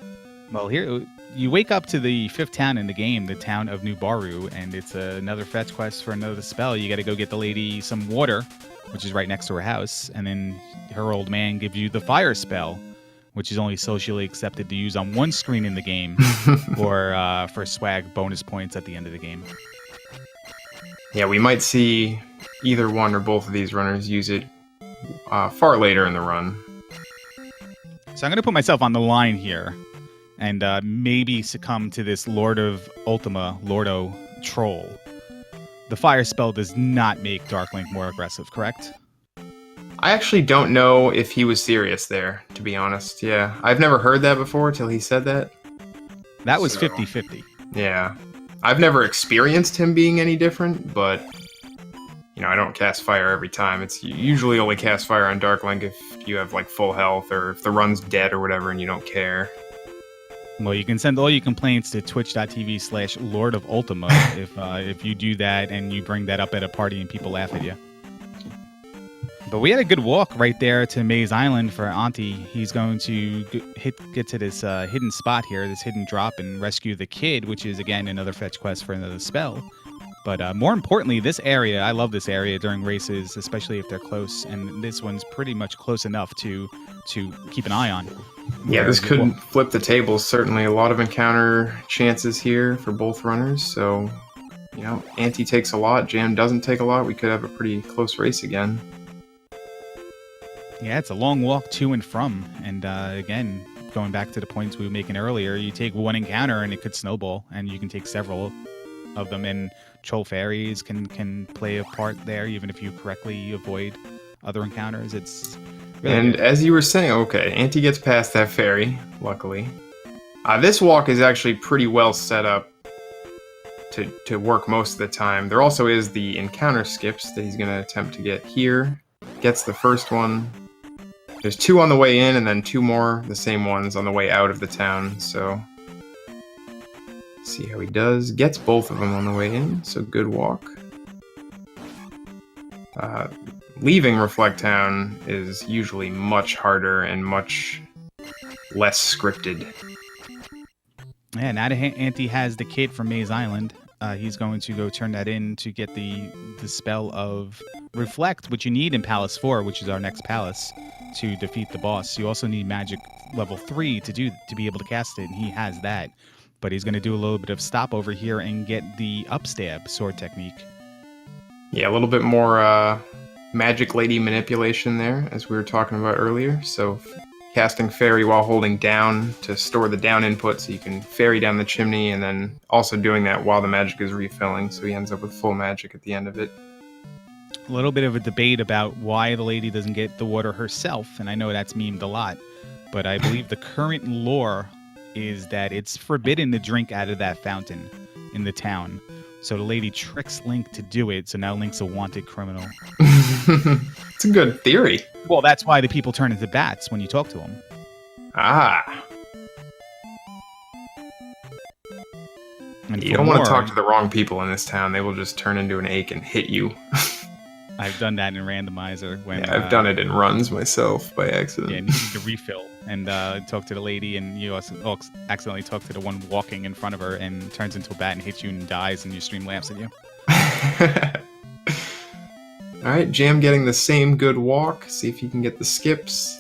Well, here you wake up to the 5th town in the game, the town of New Baru, and it's another fetch quest for another spell. You got to go get the lady some water, which is right next to her house, and then her old man gives you the fire spell, which is only socially accepted to use on one screen in the game, or for swag bonus points at the end of the game.
Yeah, we might see either one or both of these runners use it far later in the run.
So I'm going to put myself on the line here, and maybe succumb to this Lordo troll. The fire spell does not make Dark Link more aggressive, correct?
I actually don't know if he was serious there, to be honest. Yeah, I've never heard that before till he said that.
That was 50-50.
Yeah. I've never experienced him being any different, but I don't cast fire every time. It's usually only cast fire on Dark Link if you have full health or if the run's dead or whatever and you don't care.
Well, you can send all your complaints to twitch.tv/Lord of Ultima if you do that and you bring that up at a party and people laugh at you. But we had a good walk right there to Maze Island for Antii. He's going to get to this hidden spot here, this hidden drop, and rescue the kid, which is, again, another fetch quest for another spell. But more importantly, this area, I love this area during races, especially if they're close. And this one's pretty much close enough to keep an eye on.
Yeah, this could flip the tables. Certainly a lot of encounter chances here for both runners. So, you know, Antii takes a lot, Jam doesn't take a lot. We could have a pretty close race again.
Yeah, it's a long walk to and from. And again, going back to the points we were making earlier, you take one encounter and it could snowball, and you can take several of them. And troll fairies can play a part there, even if you correctly avoid other encounters. It's really
and
good.
As you were saying, okay, Antii gets past that fairy, luckily. This walk is actually pretty well set up to work most of the time. There also is the encounter skips that he's going to attempt to get here. Gets the first one. There's 2 on the way in, and then 2 more, the same ones, on the way out of the town, so... see how he does. Gets both of them on the way in, so good walk. Leaving Reflect Town is usually much harder and much less scripted.
Yeah, now that Antii has the kit from Maze Island, he's going to go turn that in to get the spell of Reflect, which you need in Palace 4, which is our next palace, to defeat the boss. You also need magic level 3 to be able to cast it, and he has that. But he's going to do a little bit of stop over here and get the upstab sword technique.
Yeah, a little bit more magic lady manipulation there, as we were talking about earlier. So casting fairy while holding down to store the down input so you can fairy down the chimney, and then also doing that while the magic is refilling, so he ends up with full magic at the end of it.
A little bit of a debate about why the lady doesn't get the water herself, and I know that's memed a lot, but I believe the current lore is that it's forbidden to drink out of that fountain in the town. So the lady tricks Link to do it, so now Link's a wanted criminal.
It's a good theory.
Well, that's why the people turn into bats when you talk to them.
Ah.
And
you don't want to talk to the wrong people in this town. They will just turn into an ache and hit you.
I've done that in Randomizer.
Yeah, I've done it in runs myself by accident.
Yeah, and you need to refill and talk to the lady, and you also accidentally talk to the one walking in front of her and turns into a bat and hits you and dies, and your stream laughs at you.
Alright, Jam getting the same good walk. See if he can get the skips.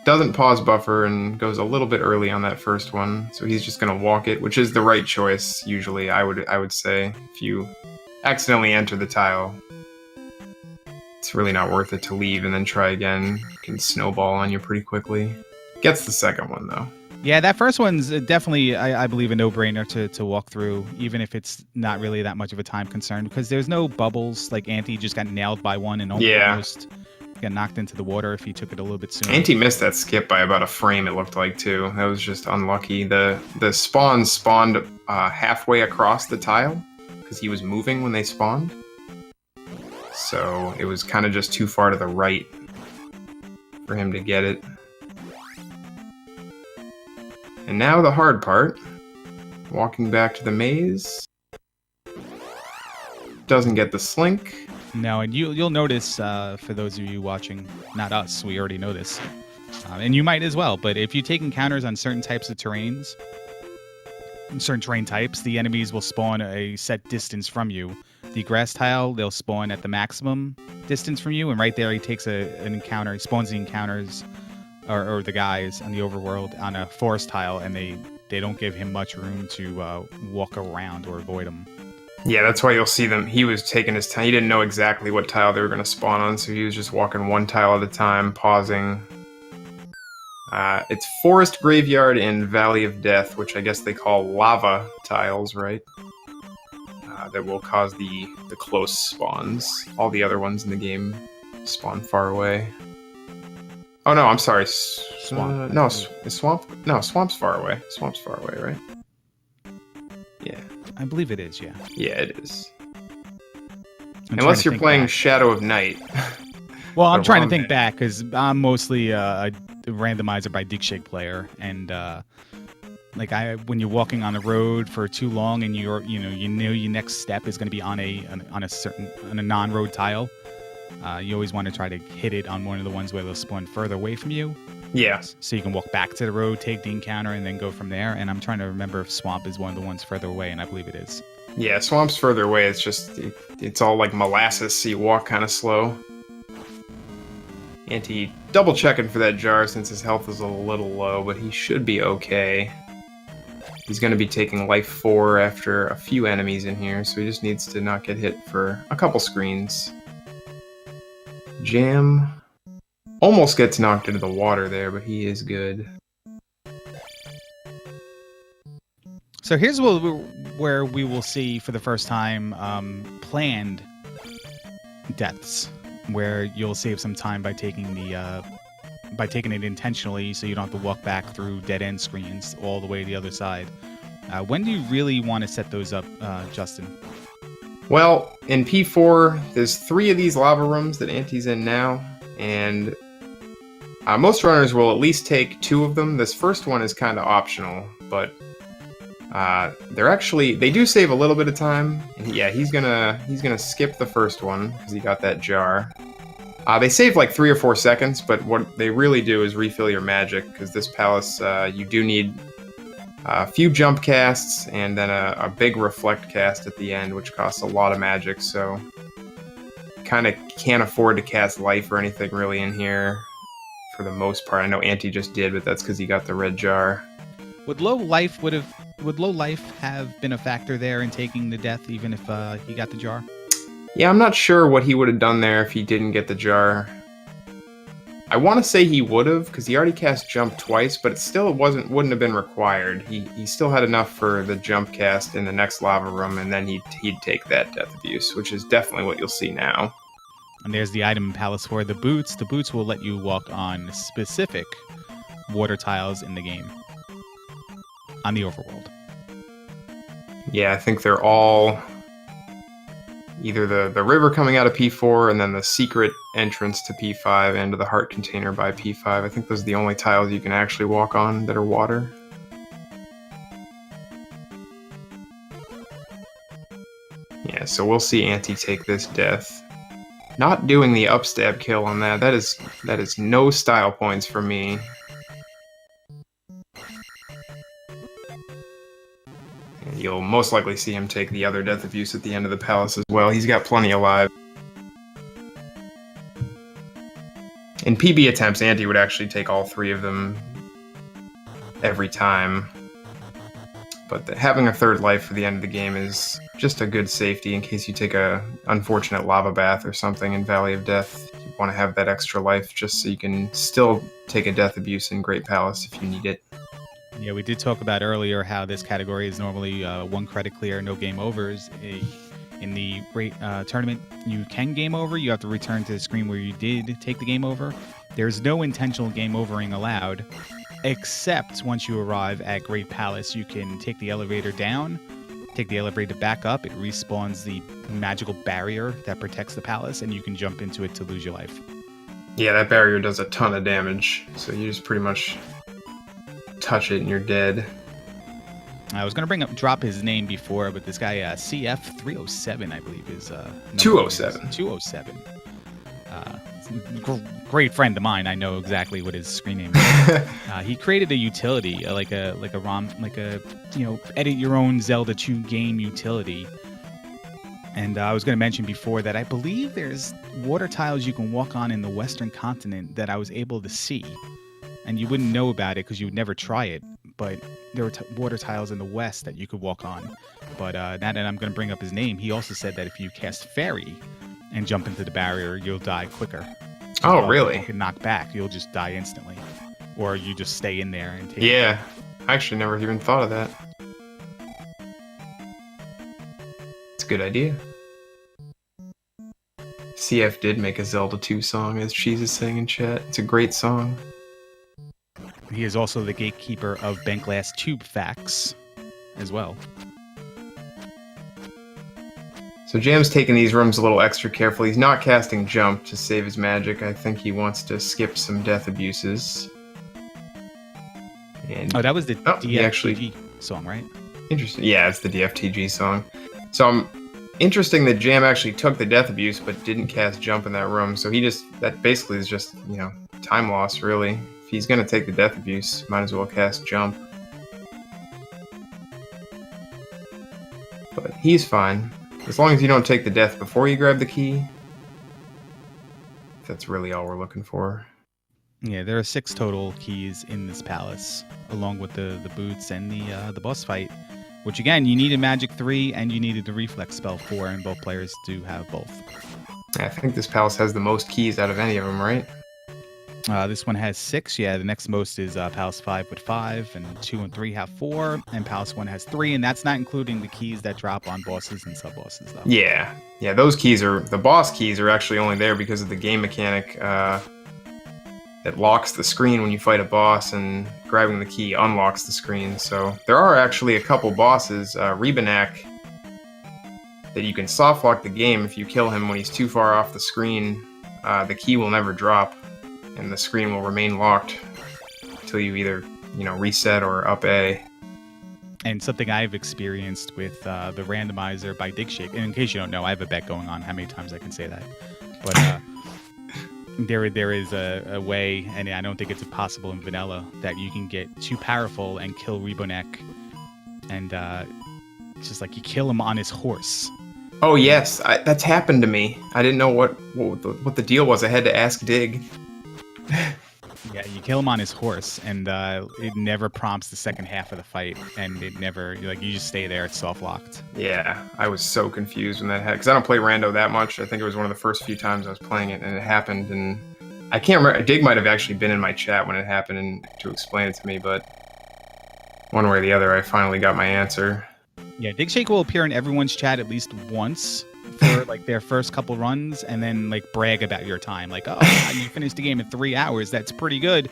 Doesn't pause buffer and goes a little bit early on that first one, so he's just going to walk it, which is the right choice, usually, I would say. If you accidentally enter the tile, it's really not worth it to leave and then try again. It can snowball on you pretty quickly. Gets the second one, though.
Yeah, that first one's definitely, I believe, a no-brainer to walk through, even if it's not really that much of a time concern, because there's no bubbles. Like, Antii just got nailed by one and almost got knocked into the water if he took it a little bit sooner.
Antii missed that skip by about a frame, it looked like, too. That was just unlucky. The spawns spawned halfway across the tile, because he was moving when they spawned. So it was kind of just too far to the right for him to get it. And now the hard part. Walking back to the maze. Doesn't get the slink.
No, and you'll notice, for those of you watching, not us, we already know this, and you might as well, but if you take encounters on certain types of terrains, certain terrain types, the enemies will spawn a set distance from you. The grass tile, they'll spawn at the maximum distance from you, and right there he takes an encounter, he spawns the encounters, or the guys on the overworld on a forest tile, and they don't give him much room to walk around or avoid them.
Yeah, that's why you'll see them. He was taking his time. He didn't know exactly what tile they were going to spawn on, so he was just walking one tile at a time, pausing. It's Forest Graveyard and Valley of Death, which I guess they call lava tiles, right? That will cause the close spawns. All the other ones in the game spawn far away. Oh no, I'm sorry. Swamp. No, Swamp. No, Swamp's far away. Swamp's far away, right? Yeah.
I believe it is, yeah.
Yeah, it is. Unless you're playing Shadow of Night.
Well, I'm trying to think back, because I'm mostly randomizer by Digshake player, and when you're walking on the road for too long and you know your next step is going to be on a non-road tile, you always want to try to hit it on one of the ones where they'll spawn further away from you.
Yeah.
So you can walk back to the road, take the encounter, and then go from there. And I'm trying to remember if Swamp is one of the ones further away, and I believe it is.
Yeah, Swamp's further away. It's just, it's all like molasses, so you walk kind of slow. Antii double checking for that jar since his health is a little low, but he should be okay. He's going to be taking life 4 after a few enemies in here, so he just needs to not get hit for a couple screens. Jam almost gets knocked into the water there, but he is good.
So here's where we will see for the first time planned deaths, where you'll save some time by taking it intentionally, so you don't have to walk back through dead end screens all the way to the other side. When do you really want to set those up, Justin?
Well, in P4, there's 3 of these lava rooms that Antii's in now, and most runners will at least take 2 of them. This first one is kind of optional, but they do save a little bit of time. And yeah, he's gonna skip the first one because he got that jar. They save like 3 or 4 seconds, but what they really do is refill your magic, because this palace, you do need a few jump casts and then a big reflect cast at the end, which costs a lot of magic, so kind of can't afford to cast life or anything really in here for the most part. I know Antii just did, but that's because he got the red jar.
Would low life have been a factor there in taking the death, even if he got the jar?
Yeah, I'm not sure what he would have done there if he didn't get the jar. I want to say he would have, because he already cast jump twice, but it still wouldn't have been required. He still had enough for the jump cast in the next lava room, and then he'd take that death abuse, which is definitely what you'll see now.
And there's the item in Palace for the boots. The boots will let you walk on specific water tiles in the game on the Overworld.
Yeah, I think they're all either the river coming out of P4 and then the secret entrance to P5 and to the heart container by P5. I think those are the only tiles you can actually walk on that are water. Yeah, so we'll see Antii take this death. Not doing the upstab kill on that. That is no style points for me. You'll most likely see him take the other death abuse at the end of the palace as well. He's got plenty alive. In PB attempts, Antii would actually take all 3 of them every time. But having a 3rd life for the end of the game is just a good safety in case you take a unfortunate lava bath or something in Valley of Death. You want to have that extra life just so you can still take a death abuse in Great Palace if you need it.
Yeah, we did talk about earlier how this category is normally 1 credit clear, no game overs. In the tournament, you can game over. You have to return to the screen where you did take the game over. There's no intentional game overing allowed, except once you arrive at Great Palace, you can take the elevator down, take the elevator back up. It respawns the magical barrier that protects the palace, and you can jump into it to lose your life.
Yeah, that barrier does a ton of damage, so you just pretty much touch it and you're dead.
I was going to drop his name before, but this guy, CF307, I believe, is...
207.
207. Great friend of mine. I know exactly what his screen name is. He created a utility, edit your own Zelda 2 game utility. And I was going to mention before that I believe there's water tiles you can walk on in the Western continent that I was able to see. And you wouldn't know about it because you would never try it. But there were water tiles in the West that you could walk on. But now that I'm going to bring up his name, he also said that if you cast Fairy and jump into the barrier, you'll die quicker.
Oh, really?
You can knock back. You'll just die instantly. Or you just stay in there and take
Yeah. I actually never even thought of that. It's a good idea. CF did make a Zelda 2 song, as Cheese is saying in chat. It's a great song.
He is also the gatekeeper of Bentglass Tube Facts as well.
So Jam's taking these rooms a little extra carefully. He's not casting Jump to save his magic. I think he wants to skip some death abuses. And
Oh, that was the
he actually
DFTG song, right?
interesting. Yeah, it's the DFTG song. So I'm interesting that Jam actually took the death abuse but didn't cast jump in that room. So that basically is just, time loss, really. If he's gonna take the death abuse, might as well cast jump. But he's fine. As long as you don't take the death before you grab the key. That's really all we're looking for.
Yeah, there are 6 total keys in this palace, along with the boots and the boss fight. Which again, you need a magic 3 and you needed the reflex spell 4, and both players do have both.
I think this palace has the most keys out of any of them, right?
This one has 6. Yeah, the next most is Palace 5 with 5, and 2 and 3 have 4, and Palace 1 has 3, and that's not including the keys that drop on bosses and sub-bosses, though.
Yeah, those keys the boss keys are actually only there because of the game mechanic that locks the screen when you fight a boss, and grabbing the key unlocks the screen. So there are actually a couple bosses, Rebanak, that you can soft lock the game. If you kill him when he's too far off the screen, the key will never drop, and the screen will remain locked until you either, reset or up A.
And something I've experienced with the randomizer by Digshake, and in case you don't know, I have a bet going on how many times I can say that. But there is a way, and I don't think it's possible in vanilla, that you can get too powerful and kill Rebonek, and it's just like you kill him on his horse.
Oh yes, that's happened to me. I didn't know what the deal was. I had to ask Dig.
Yeah, you kill him on his horse, and it never prompts the second half of the fight, and it never, you just stay there, it's soft-locked.
Yeah, I was so confused when that happened, because I don't play Rando that much. I think it was one of the first few times I was playing it, and it happened, and I can't remember. Dig might have actually been in my chat when it happened and to explain it to me, but one way or the other, I finally got my answer.
Yeah, Digshake will appear in everyone's chat at least once for their first couple runs, and then brag about your time, oh, you finished the game in 3 hours, that's pretty good.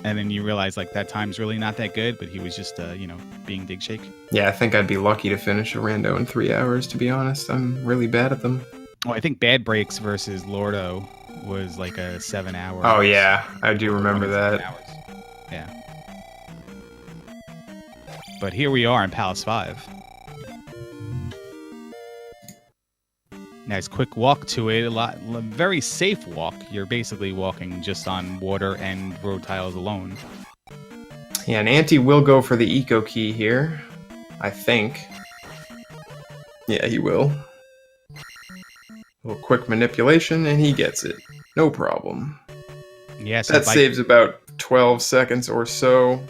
And then you realize that time's really not that good, but he was just being Digshake. Yeah,
I think I'd be lucky to finish a rando in 3 hours, to be honest. I'm really bad at them.
Oh, I think Bad Breaks versus Lordo was a 7 hour.
Oh yeah, I do remember that.
Yeah. But here we are in Palace 5. Nice quick walk to it, very safe walk. You're basically walking just on water and road tiles alone.
Yeah, and Antii will go for the eco key here, I think. Yeah, he will. A little quick manipulation, and he gets it. No problem.
Yeah, so
that saves about 12 seconds or so,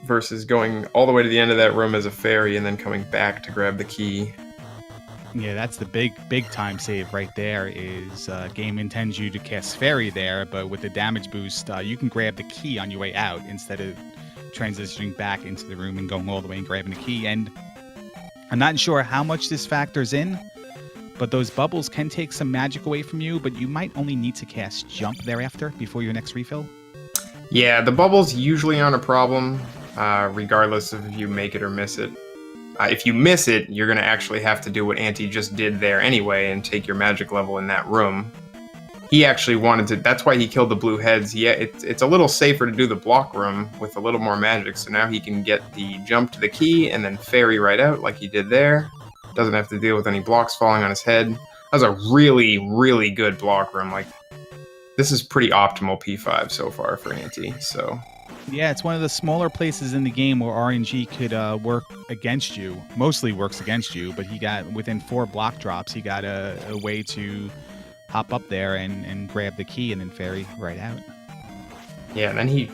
versus going all the way to the end of that room as a fairy and then coming back to grab the key.
Yeah, that's the big time save right there. Is game intends you to cast Fairy there, but with the damage boost, you can grab the key on your way out instead of transitioning back into the room and going all the way and grabbing the key. And I'm not sure how much this factors in, but those bubbles can take some magic away from you, but you might only need to cast Jump thereafter before your next refill.
Yeah, the bubbles usually aren't a problem, regardless of if you make it or miss it. If you miss it, you're going to actually have to do what Antii just did there anyway and take your magic level in that room. He actually wanted to, that's why he killed the blue heads. Yeah, it's a little safer to do the block room with a little more magic, so now he can get the jump to the key and then fairy right out like he did there. Doesn't have to deal with any blocks falling on his head. That was a really, really good block room. This is pretty optimal P5 so far for Antii, so...
Yeah, it's one of the smaller places in the game where RNG could work against you. Mostly works against you, but he got, within 4 block drops, he got a way to hop up there and grab the key and then fairy right out. Yeah,
and then he,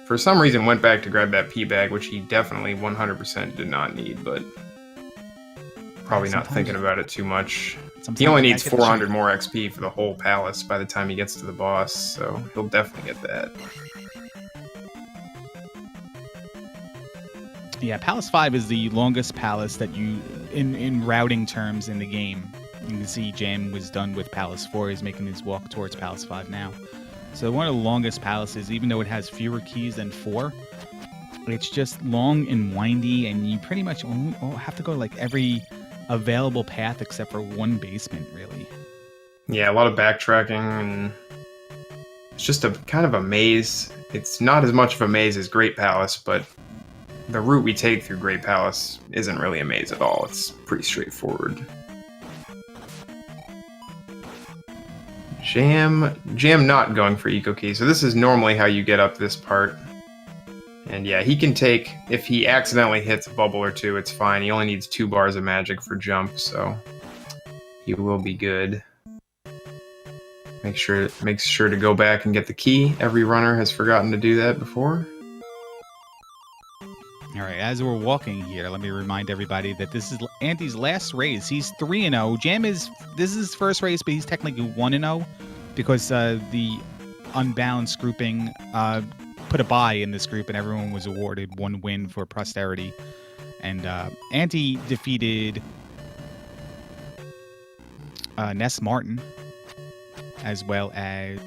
for some reason, went back to grab that P-bag, which he definitely 100% did not need, but probably not thinking about it too much. He only needs 400 more XP for the whole palace by the time he gets to the boss, so he'll definitely get that.
Yeah, Palace 5 is the longest palace that you, in routing terms in the game. You can see Jam was done with Palace 4. He's making his walk towards Palace 5 now. So one of the longest palaces, even though it has fewer keys than 4, it's just long and windy, and you pretty much only have to go every available path except for one basement, really.
Yeah, a lot of backtracking, and it's just a kind of a maze. It's not as much of a maze as Great Palace, but the route we take through Great Palace isn't really a maze at all. It's pretty straightforward. Jam not going for Eco Key. So this is normally how you get up this part. And yeah, he can take, if he accidentally hits a bubble or two, it's fine. He only needs 2 bars of magic for jump, so he will be good. Makes sure to go back and get the key. Every runner has forgotten to do that before.
All right, as we're walking here, let me remind everybody that this is Anti's last race. He's 3-0. This is his first race, but he's technically 1-0 because the unbalanced grouping put a bye in this group, and everyone was awarded 1 win for posterity. And Anti defeated Ness Martin, as well as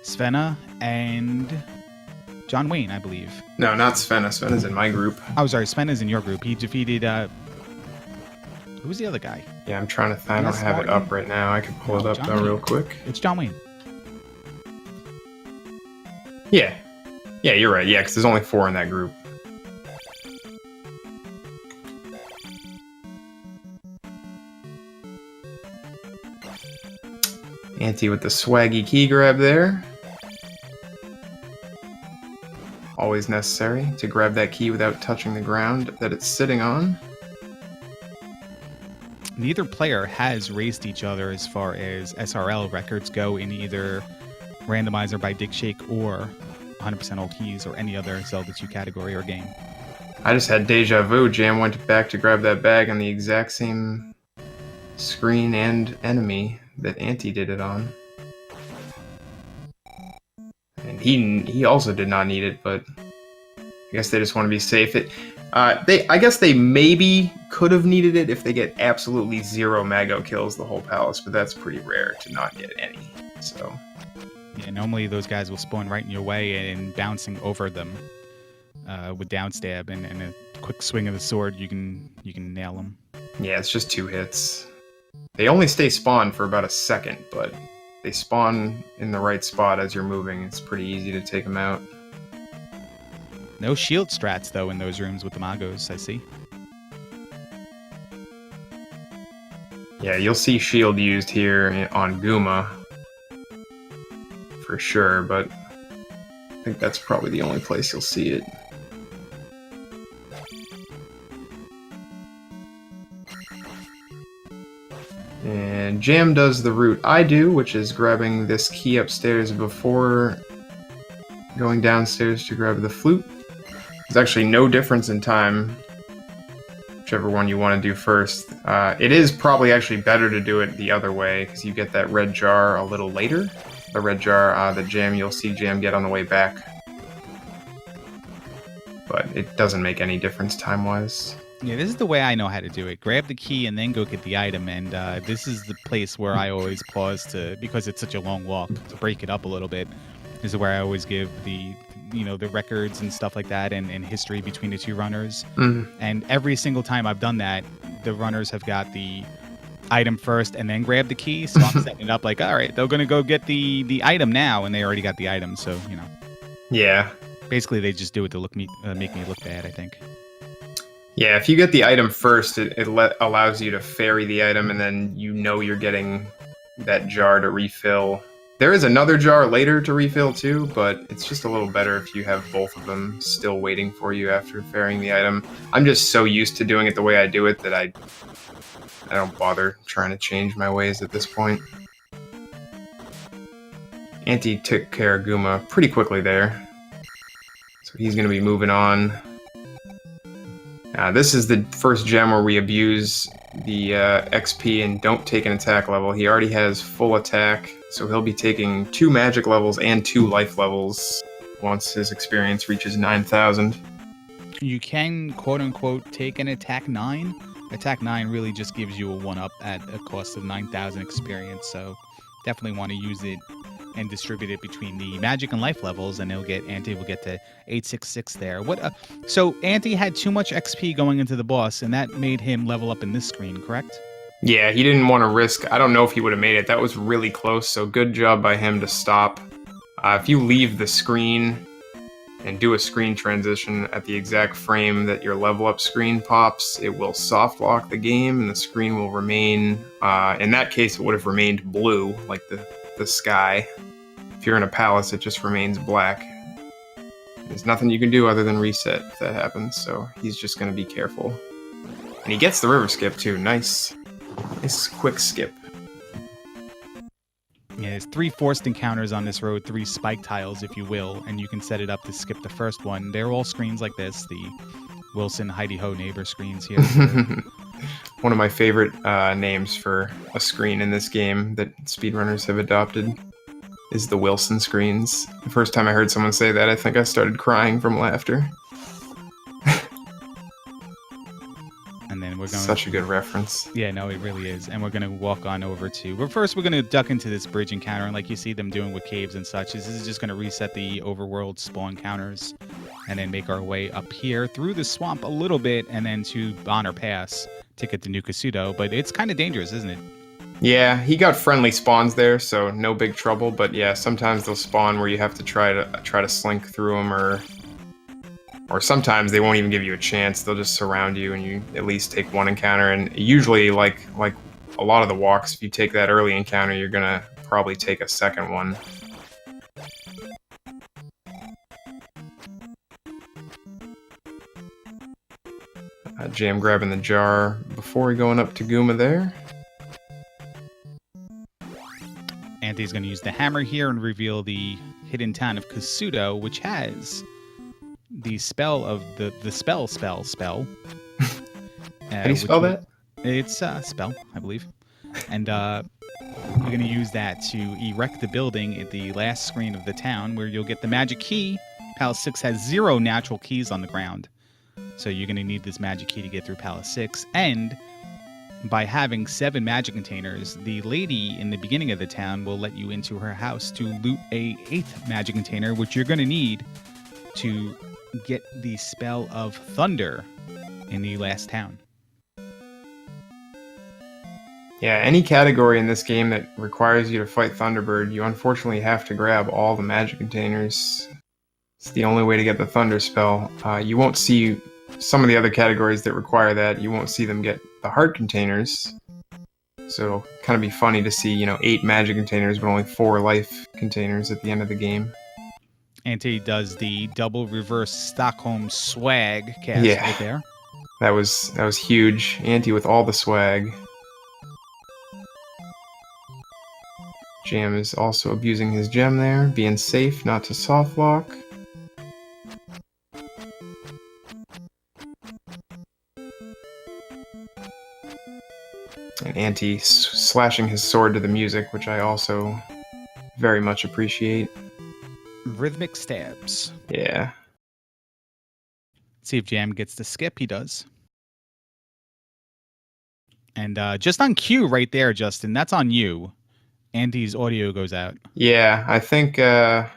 Svenna and John Wayne, I believe.
No, not Svenna. Svenna's in my group.
Oh, sorry, Svenna's in your group. He defeated who's the other guy?
Yeah, I'm trying to I don't have it up right now. I can pull it up though real quick.
It's John Wayne.
Yeah. Yeah, you're right. Yeah, because there's only 4 in that group. Anti with the swaggy key grab there. Always necessary to grab that key without touching the ground that it's sitting on.
Neither player has raced each other as far as SRL records go in either Randomizer by Dick Shake or 100% All Keys or any other Zelda 2 category or game.
I just had deja vu. Jam went back to grab that bag on the exact same screen and enemy that Anti did it on. And he also did not need it, but I guess they just want to be safe. I guess they maybe could have needed it if they get absolutely 0 Mago kills the whole palace, but that's pretty rare to not get any. So
yeah, normally those guys will spawn right in your way, and bouncing over them with down stab and a quick swing of the sword, you can nail them.
Yeah, it's just 2 hits. They only stay spawned for about a second, but they spawn in the right spot as you're moving. It's pretty easy to take them out.
No shield strats, though, in those rooms with the Magos, I see.
Yeah, you'll see shield used here on Guma for sure, but I think that's probably the only place you'll see it. And Jam does the route I do, which is grabbing this key upstairs before going downstairs to grab the flute. There's actually no difference in time, whichever one you want to do first. It is probably actually better to do it the other way, because you get that red jar a little later. The red jar that you'll see Jam get on the way back. But it doesn't make any difference time-wise.
Yeah, this is the way I know how to do it. Grab the key and then go get the item. And this is the place where I always pause because it's such a long walk, to break it up a little bit. This is where I always give the records and stuff like that and history between the 2 runners. Mm-hmm. And every single time I've done that, the runners have got the item first and then grab the key. So I'm setting it up like, all right, they're going to go get the item now, and they already got the item. So,
Yeah.
Basically, they just do it to make me look bad, I think.
Yeah, if you get the item first, it allows you to ferry the item, and then you're getting that jar to refill. There is another jar later to refill too, but it's just a little better if you have both of them still waiting for you after ferrying the item. I'm just so used to doing it the way I do it that I don't bother trying to change my ways at this point. Anti took care of Guma pretty quickly there, so he's going to be moving on. This is the first gem where we abuse the XP and don't take an attack level. He already has full attack, so he'll be taking 2 magic levels and 2 life levels once his experience reaches 9,000.
You can, quote-unquote, take an attack 9. Attack 9 really just gives you a 1-up at a cost of 9,000 experience, so definitely want to use it and distribute it between the magic and life levels, and Anti will get to 866 there. So Anti had too much XP going into the boss, and that made him level up in this screen, correct?
Yeah, he didn't want to risk. I don't know if he would have made it. That was really close, so good job by him to stop. If you leave the screen and do a screen transition at the exact frame that your level up screen pops, it will soft lock the game and the screen will remain, in that case it would have remained blue, like the sky. If you're in a palace, it just remains black. There's nothing you can do other than reset if that happens, so he's just going to be careful. And he gets the river skip too. Nice quick skip.
Yeah, there's 3 forced encounters on this road, 3 spike tiles, if you will, and you can set it up to skip the first one. They're all screens like this, the Wilson Heidi Ho neighbor screens here.
One of my favorite names for a screen in this game that speedrunners have adopted is the Wilson screens. The first time I heard someone say that, I think I started crying from laughter.
And then we're going.
Such a good reference.
Yeah, no, it really is. And we're going to walk on over to. But first, we're going to duck into this bridge encounter, and like you see them doing with caves and such, this is just going to reset the overworld spawn counters, and then make our way up here through the swamp a little bit, and then to Bonner Pass to get to New Kasuto. But it's kind of dangerous, isn't it?
Yeah, he got friendly spawns there, so no big trouble. But yeah, sometimes they'll spawn where you have to try to slink through them, or sometimes they won't even give you a chance. They'll just surround you, and you at least take one encounter. And usually, like a lot of the walks, if you take that early encounter, you're gonna probably take a second one. Jam grabbing the jar before going up to Guma there.
Anti's going to use the hammer here and reveal the hidden town of Kasuto, which has the spell of the spell.
How do you spell that?
It's spell, I believe. And we're going to use that to erect the building at the last screen of the town, where you'll get the magic key. Palace 6 has 0 natural keys on the ground. So you're going to need this magic key to get through Palace 6. And by having 7 magic containers, the lady in the beginning of the town will let you into her house to loot a 8th magic container, which you're going to need to get the spell of thunder in the last town.
Yeah, any category in this game that requires you to fight Thunderbird, you unfortunately have to grab all the magic containers. It's the only way to get the Thunder spell. You won't see some of the other categories that require that. You won't see them get the heart containers. So it'll kind of be funny to see, 8 magic containers, but only 4 life containers at the end of the game.
Anti does the double reverse Stockholm swag cast right there.
That was huge. Anti with all the swag. Jam is also abusing his gem there, being safe not to soft lock. And Anti slashing his sword to the music, which I also very much appreciate.
Rhythmic stabs.
Yeah.
See if Jam gets the skip. He does. And just on cue right there, Justin, that's on you. Andy's audio goes out.
Yeah, I think that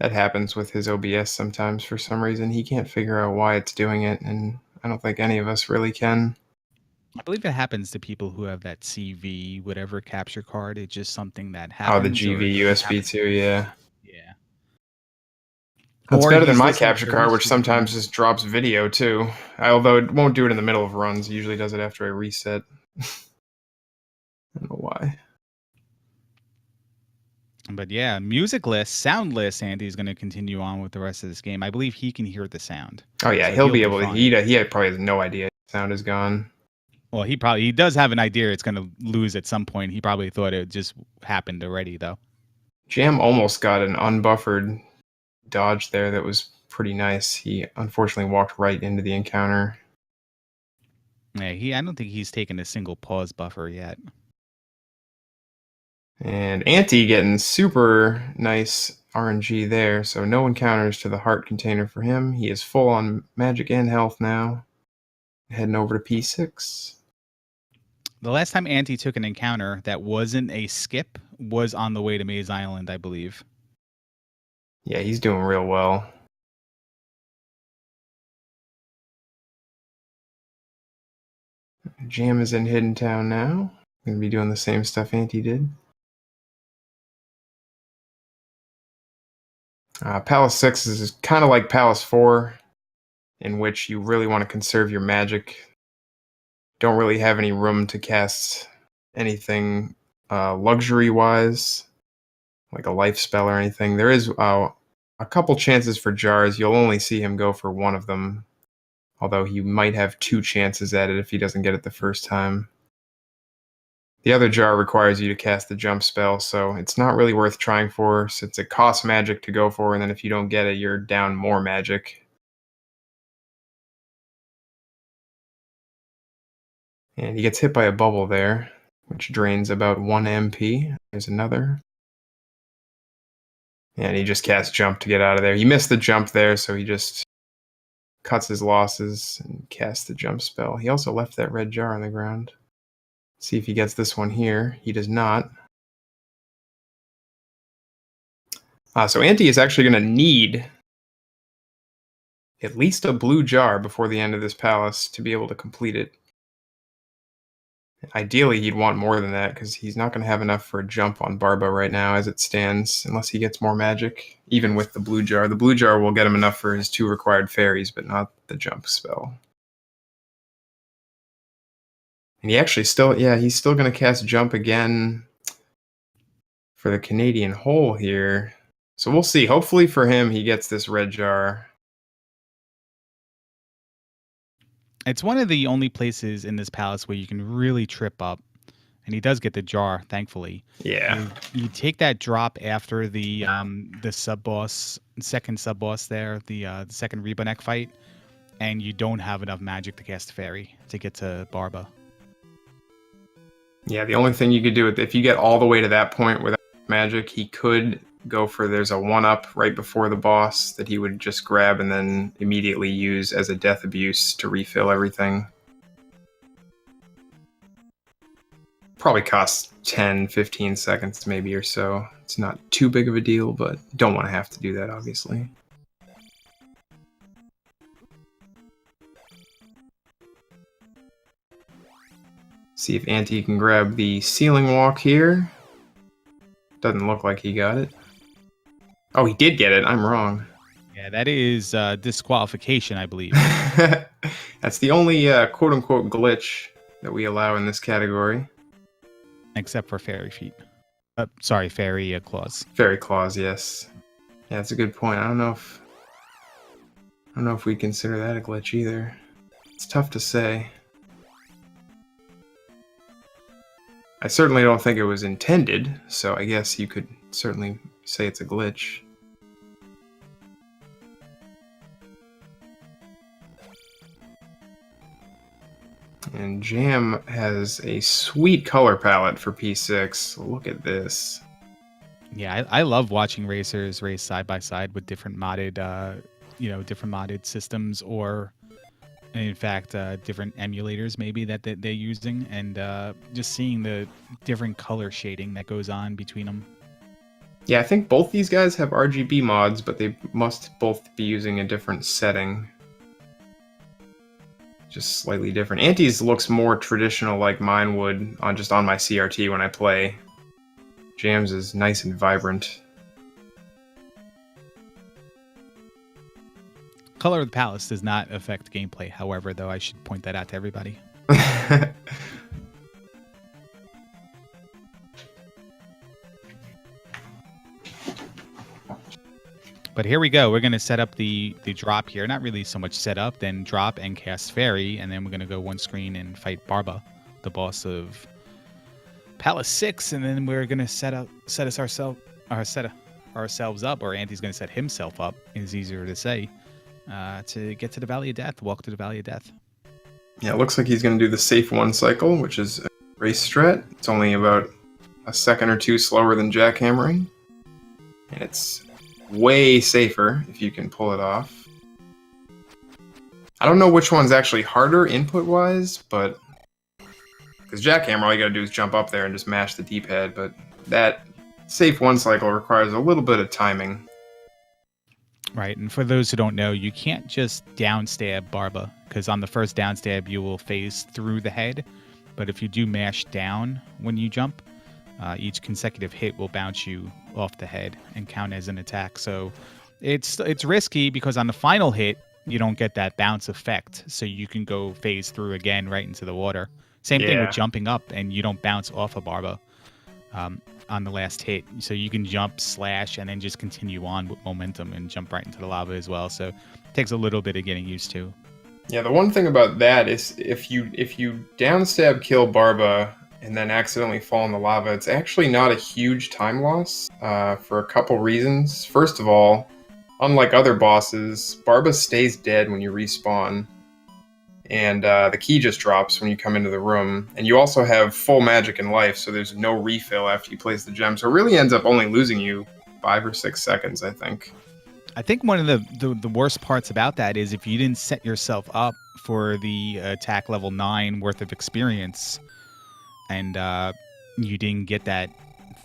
happens with his OBS sometimes for some reason. He can't figure out why it's doing it, and I don't think any of us really can.
I believe it happens to people who have that CV, whatever capture card. It's just something that happens.
Oh, the GV USB too, yeah.
Yeah.
That's better than my capture card, which sometimes just drops video too. Although it won't do it in the middle of runs. It usually does it after I reset. I don't know why.
But yeah, musicless, soundless, Andy's going to continue on with the rest of this game. I believe he can hear the sound.
Oh yeah, so he'll be able to. He probably has no idea sound is gone.
Well, he does have an idea it's going to lose at some point. He probably thought it just happened already, though.
Jam almost got an unbuffered dodge there that was pretty nice. He unfortunately walked right into the encounter.
Yeah, I don't think he's taken a single pause buffer yet.
And Anti getting super nice RNG there, so no encounters to the heart container for him. He is full on magic and health now. Heading over to P6.
The last time Anti took an encounter that wasn't a skip was on the way to Maze Island, I believe.
Yeah, he's doing real well. Jam is in Hidden Town now. Gonna be doing the same stuff Anti did. Palace 6 is kind of like Palace 4, in which you really want to conserve your magic. Don't really have any room to cast anything luxury-wise, like a life spell or anything. There is a couple chances for jars. You'll only see him go for one of them, although he might have 2 chances at it if he doesn't get it the first time. The other jar requires you to cast the jump spell, so it's not really worth trying for, since it costs magic to go for, and then if you don't get it, you're down more magic. And he gets hit by a bubble there, which drains about 1 MP. There's another. And he just casts jump to get out of there. He missed the jump there, so he just cuts his losses and casts the jump spell. He also left that red jar on the ground. See if he gets this one here. He does not. So Antii is actually going to need at least a blue jar before the end of this palace to be able to complete it. Ideally, he'd want more than that, because he's not going to have enough for a jump on Barba right now as it stands, unless he gets more magic, even with the blue jar. The blue jar will get him enough for his 2 required fairies, but not the jump spell. And he actually he's still going to cast jump again for the Canadian hole here. So we'll see. Hopefully for him, he gets this red jar.
It's one of the only places in this palace where you can really trip up. And he does get the jar, thankfully.
Yeah.
You take that drop after the sub-boss, second sub-boss there, the second Reba Neck fight, and you don't have enough magic to cast Fairy to get to Barba.
Yeah, the only thing you could do, if you get all the way to that point without magic, he could go for, there's a 1-up right before the boss that he would just grab and then immediately use as a death abuse to refill everything. Probably costs 10, 15 seconds maybe or so. It's not too big of a deal, but don't want to have to do that, obviously. See if Antii can grab the ceiling walk here. Doesn't look like he got it. Oh, he did get it. I'm wrong.
Yeah, that is disqualification, I believe.
That's the only quote-unquote glitch that we allow in this category.
Except for Fairy Feet. Sorry, Fairy Claws.
Fairy Claws, yes. Yeah, that's a good point. I don't know if we consider that a glitch either. It's tough to say. I certainly don't think it was intended, so I guess you could certainly say it's a glitch. And Jam has a sweet color palette for P6. Look at this.
Yeah, I love watching racers race side by side with different modded, different modded systems, or in fact, different emulators maybe that they're using, and just seeing the different color shading that goes on between them.
Yeah, I think both these guys have RGB mods, but they must both be using a different setting. Just slightly different. Antii's looks more traditional like mine would on my CRT when I play. Jam's is nice and vibrant.
Color of the Palace does not affect gameplay, however, though I should point that out to everybody. But here we go. We're going to set up the drop here. Not really so much set up, then drop and cast Fairy, and then we're going to go one screen and fight Barba, the boss of Palace 6, and then we're going to set ourselves up, or Antii's going to set himself up, is easier to say, to get to the Valley of Death, walk to the Valley of Death.
Yeah, it looks like he's going to do the safe 1 cycle, which is a race strat. It's only about a second or 2 slower than jackhammering, and it's way safer if you can pull it off. I don't know which one's actually harder input-wise, but because jackhammer, all you gotta do is jump up there and just mash the D-pad, but that safe 1 cycle requires a little bit of timing.
Right, and for those who don't know, you can't just downstab Barba, because on the first downstab you will phase through the head, but if you do mash down when you jump, each consecutive hit will bounce you off the head and count as an attack. So It's risky because on the final hit you don't get that bounce effect, so you can go phase through again right into the water. Same thing with
Yeah.
jumping up, and you don't bounce off of Barba on the last hit, so you can jump, slash, and then just continue on with momentum and jump right into the lava as well. So it takes a little bit of getting used to.
Yeah, the one thing about that is if you down stab kill Barba and then accidentally fall in the lava, it's actually not a huge time loss for a couple reasons. First of all, unlike other bosses, Barba stays dead when you respawn, and the key just drops when you come into the room. And you also have full magic and life, so there's no refill after you place the gem. So it really ends up only losing you 5 or 6 seconds, I think.
I think one of the worst parts about that is if you didn't set yourself up for the attack level 9 worth of experience, and you didn't get that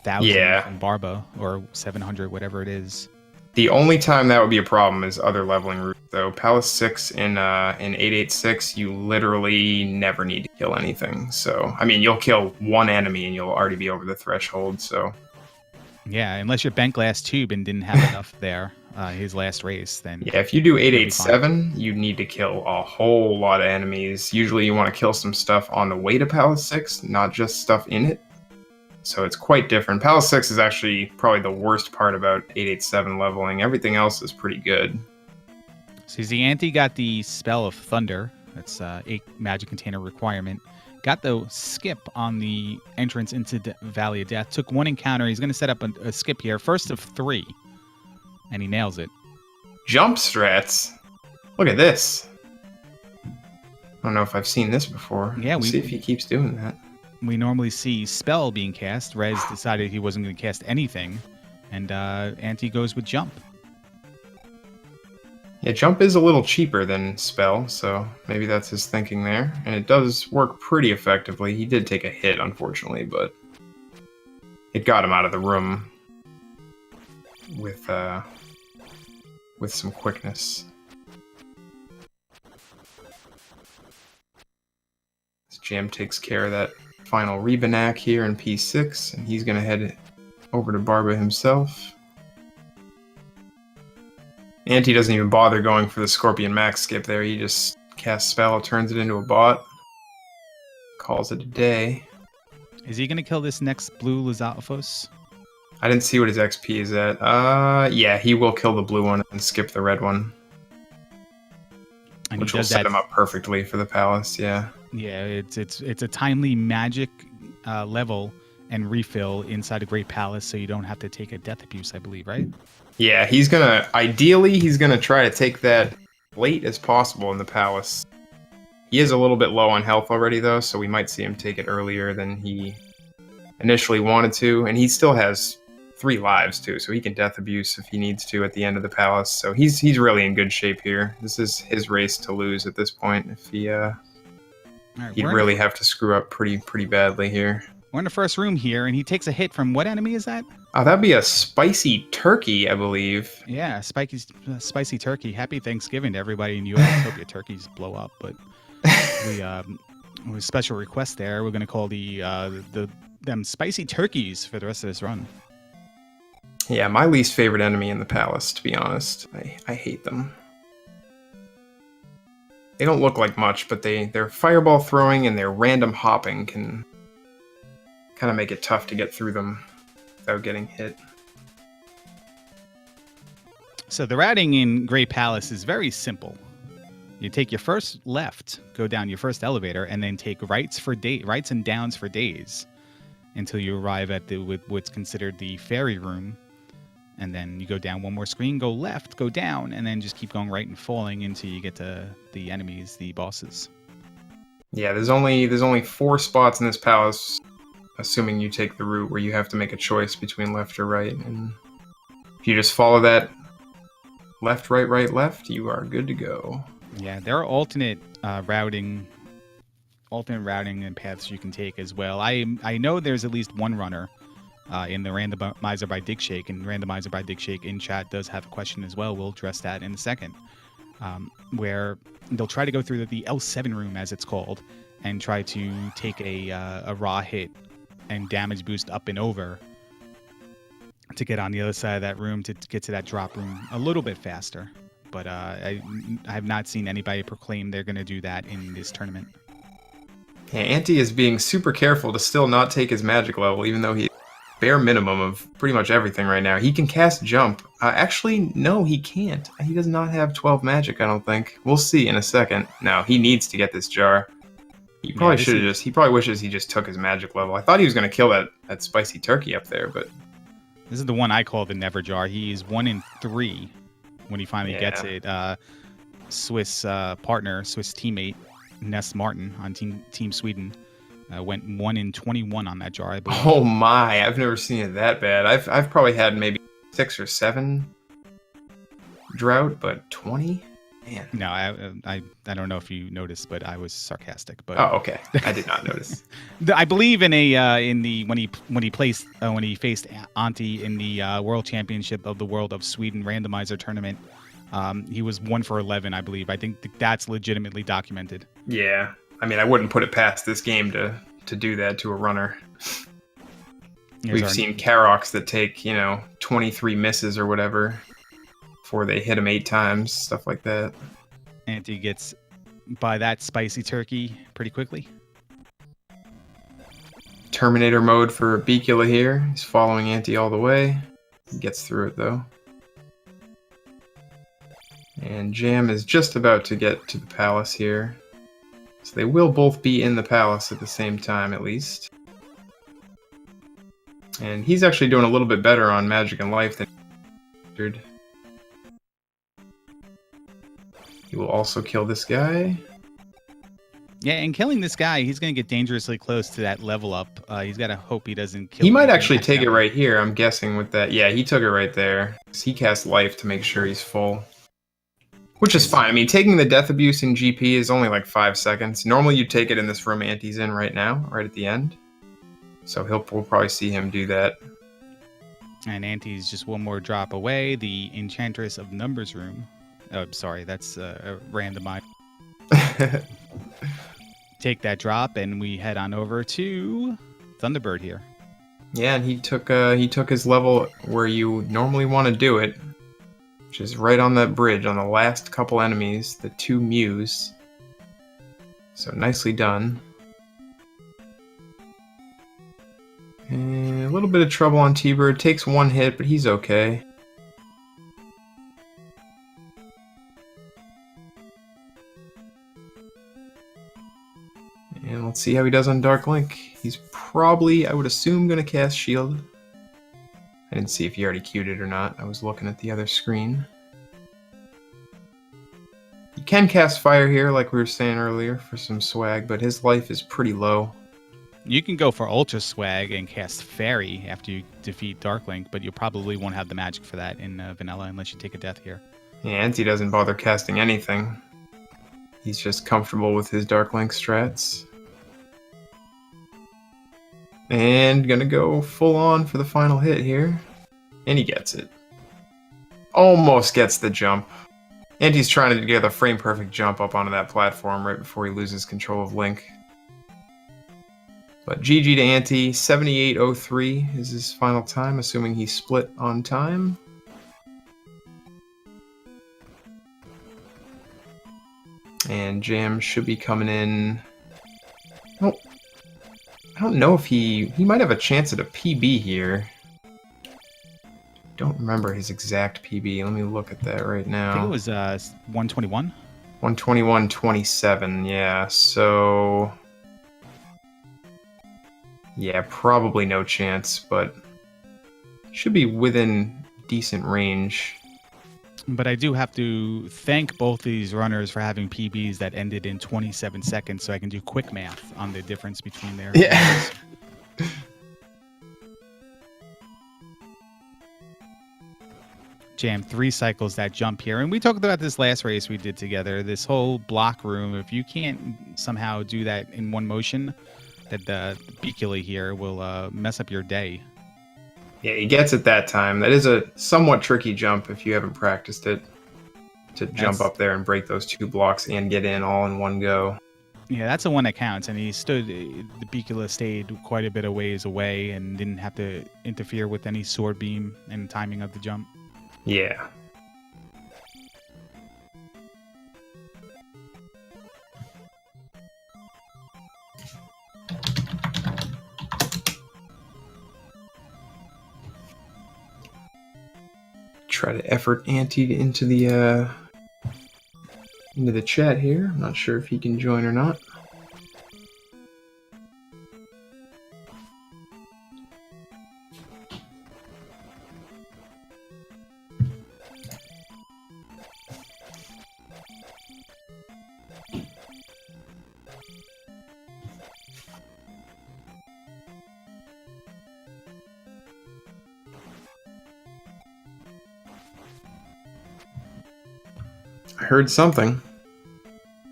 1,000 from Barba, or 700, whatever it is.
The only time that would be a problem is other leveling routes, though. Palace 6 in 886, you literally never need to kill anything. So, I mean, you'll kill one enemy and you'll already be over the threshold, so...
Yeah, unless you're bent glass tube and didn't have enough there, his last race, then...
Yeah, if you do 887, you need to kill a whole lot of enemies. Usually you want to kill some stuff on the way to Palace 6, not just stuff in it. So it's quite different. Palace 6 is actually probably the worst part about 887 leveling. Everything else is pretty good.
So the Antii got the Spell of Thunder. That's 8 magic container requirement. Got the skip on the entrance into Valley of Death. Took 1 encounter. He's going to set up a skip here. First of 3. And he nails it.
Jump strats? Look at this. I don't know if I've seen this before.
Yeah,
Let's see if he keeps doing that.
We normally see Spell being cast. Rez decided he wasn't going to cast anything. And Antii goes with Jump.
Yeah, Jump is a little cheaper than Spell, so maybe that's his thinking there. And it does work pretty effectively. He did take a hit, unfortunately, but it got him out of the room with some quickness. This Jam takes care of that final Rebanak here in P6, and he's going to head over to Barba himself. Antii doesn't even bother going for the Scorpion Max skip there. He just casts Spell, turns it into a bot, calls it a day.
Is he going to kill this next blue Lizalfos?
I didn't see what his XP is at. Yeah, he will kill the blue one and skip the red one.
And
which will set him up perfectly for the palace, yeah.
Yeah, it's a timely magic level and refill inside a Great Palace, so you don't have to take a death abuse, I believe, right?
Yeah, ideally, he's gonna try to take that late as possible in the palace. He is a little bit low on health already, though, so we might see him take it earlier than he initially wanted to, and he still has 3 lives, too, so he can death abuse if he needs to at the end of the palace, so he's really in good shape here. This is his race to lose at this point. If he, he'd really have to screw up pretty badly here.
We're in the first room here, and he takes a hit from what enemy is that?
Oh, that'd be a spicy turkey, I believe.
Yeah, spicy turkey. Happy Thanksgiving to everybody in the U.S. Hope your turkeys blow up, but we with special request there, we're gonna call them spicy turkeys for the rest of this run.
Yeah, my least favorite enemy in the palace, to be honest. I hate them. They don't look like much, but their fireball throwing and their random hopping can kind of make it tough to get through them without getting hit.
So the routing in Great Palace is very simple. You take your first left, go down your first elevator, and then take rights and downs for days until you arrive at what's considered the fairy room. And then you go down one more screen, go left, go down, and then just keep going right and falling until you get to the enemies, the bosses.
Yeah, there's only 4 spots in this palace, assuming you take the route where you have to make a choice between left or right. And if you just follow that left, right, right, left, you are good to go.
Yeah, there are alternate routing and paths you can take as well. I know there's at least one runner in the Randomizer by Digshake, and Randomizer by Digshake in chat does have a question as well. We'll address that in a second, where they'll try to go through the L7 room, as it's called, and try to take a raw hit and damage boost up and over to get on the other side of that room to get to that drop room a little bit faster. But I have not seen anybody proclaim they're going to do that in this tournament.
Yeah, Antii is being super careful to still not take his magic level, even though he bare minimum of pretty much everything right now. He can cast jump. Actually, no, he can't. He does not have 12 magic, I don't think. We'll see in a second. No, he needs to get this jar. He probably should have just... He probably wishes he just took his magic level. I thought he was going to kill that spicy turkey up there, but...
This is the one I call the Never Jar. He is 1 in 3 when he finally gets it. Swiss partner, Swiss teammate, Ness Martin on Team Sweden went 1 in 21 on that jar, I believe.
Oh my, I've never seen it that bad. I've probably had maybe 6 or 7 drought, but 20? Man.
No, I don't know if you noticed, but I was sarcastic. But
oh, okay, I did not notice.
I believe in when he faced Antii in the World Championship of the World of Sweden randomizer tournament, he was 1 for 11, I believe. I think that's legitimately documented.
Yeah, I mean, I wouldn't put it past this game to do that to a runner. We've seen Karoks that take 23 misses or whatever before they hit him 8 times, stuff like that.
Antii gets by that spicy turkey pretty quickly.
Terminator mode for Bicula here. He's following Antii all the way. He gets through it though. And Jam is just about to get to the palace here. So they will both be in the palace at the same time at least. And he's actually doing a little bit better on magic and life than he did. He will also kill this guy.
Yeah, and killing this guy, he's going to get dangerously close to that level up. He's got to hope he doesn't kill him.
He might actually take it right here, I'm guessing, with that. Yeah, he took it right there. He cast life to make sure he's full. Which is fine. I mean, taking the death abuse in GP is only like 5 seconds. Normally you take it in this room Antii's in right now, right at the end. So we'll probably see him do that.
And Antii's just 1 more drop away. The Enchantress of Numbers room. Oh, sorry, that's a randomized. Take that drop, and we head on over to Thunderbird here.
Yeah, and he took his level where you normally want to do it, which is right on that bridge on the last couple enemies, the 2 Mews. So nicely done. And a little bit of trouble on T-Bird. Takes 1 hit, but he's okay. And let's see how he does on Dark Link. He's probably, I would assume, going to cast Shield. I didn't see if he already queued it or not. I was looking at the other screen. You can cast Fire here, like we were saying earlier, for some swag, but his life is pretty low.
You can go for Ultra Swag and cast Fairy after you defeat Dark Link, but you probably won't have the magic for that in Vanilla unless you take a death here.
Yeah, Antii doesn't bother casting anything. He's just comfortable with his Dark Link strats. And gonna go full on for the final hit here. And he gets it. Almost gets the jump. Antii's trying to get a frame-perfect jump up onto that platform right before he loses control of Link. But GG to Antii. 78.03 is his final time, assuming he split on time. And Jam should be coming in... Oh, I don't know if he might have a chance at a PB here. Don't remember his exact PB. Let me look at that right now.
I think it was 121.
121.27. Yeah. So yeah, probably no chance, but should be within decent range.
But I do have to thank both these runners for having PBs that ended in 27 seconds, so I can do quick math on the difference between their...
Yeah.
Jam 3 cycles that jump here. And we talked about this last race we did together, this whole block room. If you can't somehow do that in 1 motion, that the Bicula here will mess up your day.
Yeah, he gets it that time. That is a somewhat tricky jump if you haven't practiced it. To jump up there and break those 2 blocks and get in all in 1 go.
Yeah, that's the one that counts. And he stood, the Bicula stayed quite a bit of ways away and didn't have to interfere with any sword beam and timing of the jump.
Yeah. Try to effort Antii into the chat here. I'm not sure if he can join or not. I heard something.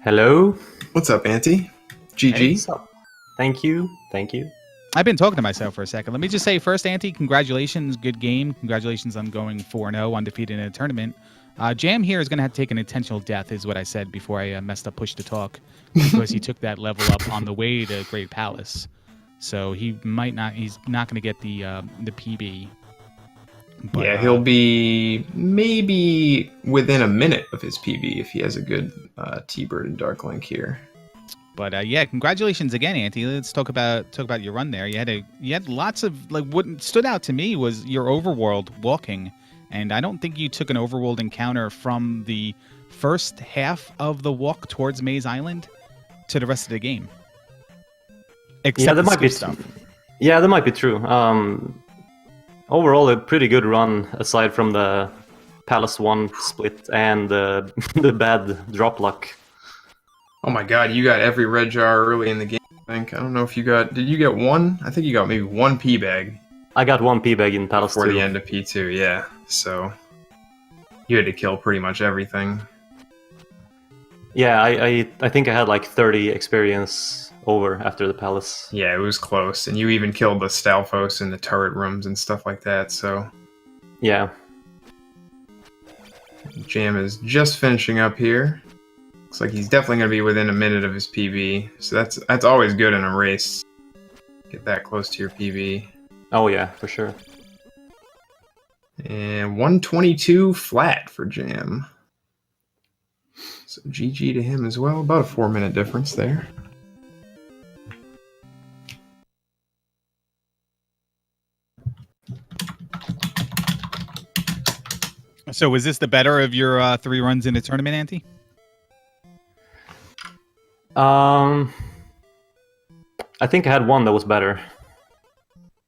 Hello.
What's up, Antii? GG.
Hey, what's up? Thank you. Thank you.
I've been talking to myself for a second. Let me just say first, Antii, congratulations. Good game. Congratulations on going 4-0, undefeated in a tournament. Jam here is going to have to take an intentional death, is what I said before I messed up push to talk, because he took that level up on the way to Great Palace. So he might not. He's not going to get the PB. But,
yeah, he'll be maybe within a minute of his PB if he has a good T-Bird and Dark Link here.
But yeah, congratulations again, Antii. Let's talk about your run there. You had lots of, like, what stood out to me was your overworld walking, and I don't think you took an overworld encounter from the first half of the walk towards Maze Island to the rest of the game. Except
Yeah, that might be
stuff.
Yeah, that might be true. Overall, a pretty good run aside from the Palace 1 split and the bad drop luck.
Oh my god, you got every red jar early in the game, I think. I don't know if you got... Did you get one? I think you got maybe one P-bag.
I got one P-bag in Palace 2.
Before the end of P2, yeah. So, you had to kill pretty much everything.
Yeah, I think I had like 30 experience over after the Palace.
Yeah, it was close. And you even killed the Stalfos in the turret rooms and stuff like that, so...
Yeah.
Jam is just finishing up here. Looks like he's definitely going to be within a minute of his PB. So that's always good in a race. Get that close to your PB.
Oh yeah, for sure.
And 122 flat for Jam. So GG to him as well. About a 4-minute difference there.
So was this the better of your 3 runs in the tournament, Antii?
I think I had one that was better.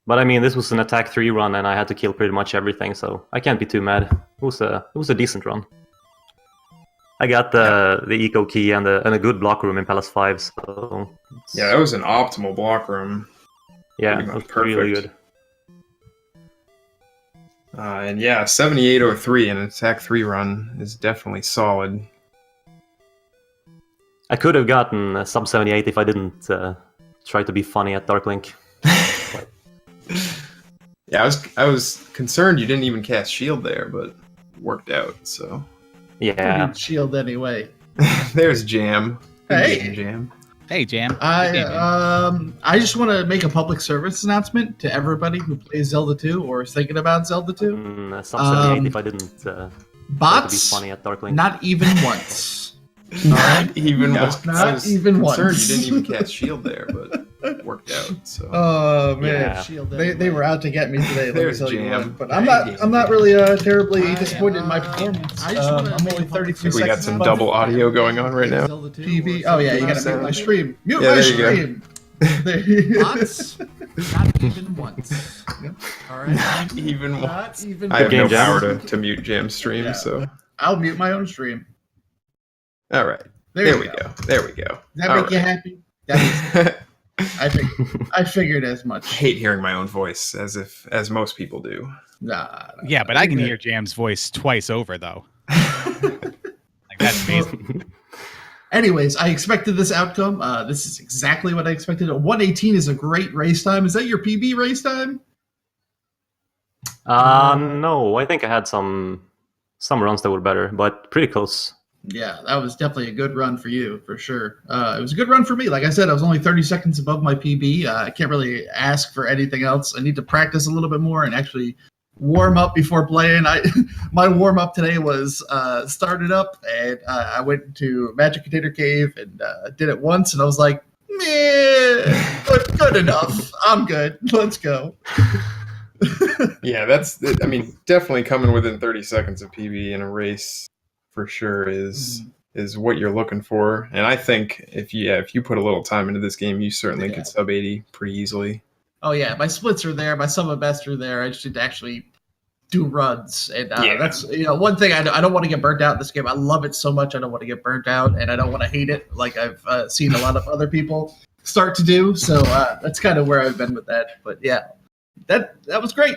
But I mean, this was an attack 3 run, and I had to kill pretty much everything, so I can't be too mad. It was a decent run. I got the eco key and a good block room in Palace 5, so...
Yeah, that was an optimal block room.
Yeah, it was really good.
And yeah, 7803 in an attack 3 run is definitely solid.
I could have gotten a sub 78 if I didn't try to be funny at Dark Link.
Yeah, I was concerned you didn't even cast shield there, but it worked out, so...
Yeah.
Shield anyway.
There's Jam.
Hey.
Jam.
Hey, Jam.
I just want to make a public service announcement to everybody who plays Zelda 2 or is thinking about Zelda 2.
Sub 78 if I didn't try to be
Bots,
funny at Dark Link.
not even once.
Not even
No,
once.
not
I was
even
concerned
once.
you didn't even cast shield there, but it worked out. So.
Oh man,
Yeah.
Shield they were out to get me today. Let me
There's
tell you
Jam.
what. But I'm not really terribly disappointed in my performance. I'm only 33
We got
seconds.
some
above
double audio going on right now.
PB. Oh yeah, you gotta mute my stream. Mute
Yeah,
my
there you go.
stream. There-
Bots, not even once. All right.
Not even
Not
once.
even
I have no
Good game,
power
Jam.
to mute Jam stream,
Yeah.
so.
I'll mute my own stream.
All right.
There
There
we
we
go.
go. There we go.
Does that
All
make you
right.
happy? That is, I figured as
I
much.
hate hearing my own voice, as most people do.
Nah,
Yeah, but I can hear Jam's voice twice over, though. Like, that's amazing.
Anyways, I expected this outcome. This is exactly what I expected. 118 is a great race time. Is that your PB race time?
No, I think I had some runs that were better, but pretty close.
Yeah, that was definitely a good run for you, for sure. It was a good run for me. Like I said, I was only 30 seconds above my PB. I can't really ask for anything else. I need to practice a little bit more and actually warm up before playing. My warm up today was started up, and I went to Magic Container Cave and did it once, and I was like, man, good enough. I'm good. Let's go.
Yeah, I mean, definitely coming within 30 seconds of PB in a race for sure is what you're looking for. And I think if you put a little time into this game, you certainly could sub 80 pretty easily.
Oh yeah, my splits are there, my sum of best are there. I just need to actually do runs, and that's one thing I don't want to get burnt out in this game. I love it so much. I don't want to get burnt out, and I don't want to hate it like I've seen a lot of other people start to do. So that's kind of where I've been with that. But yeah, that was great.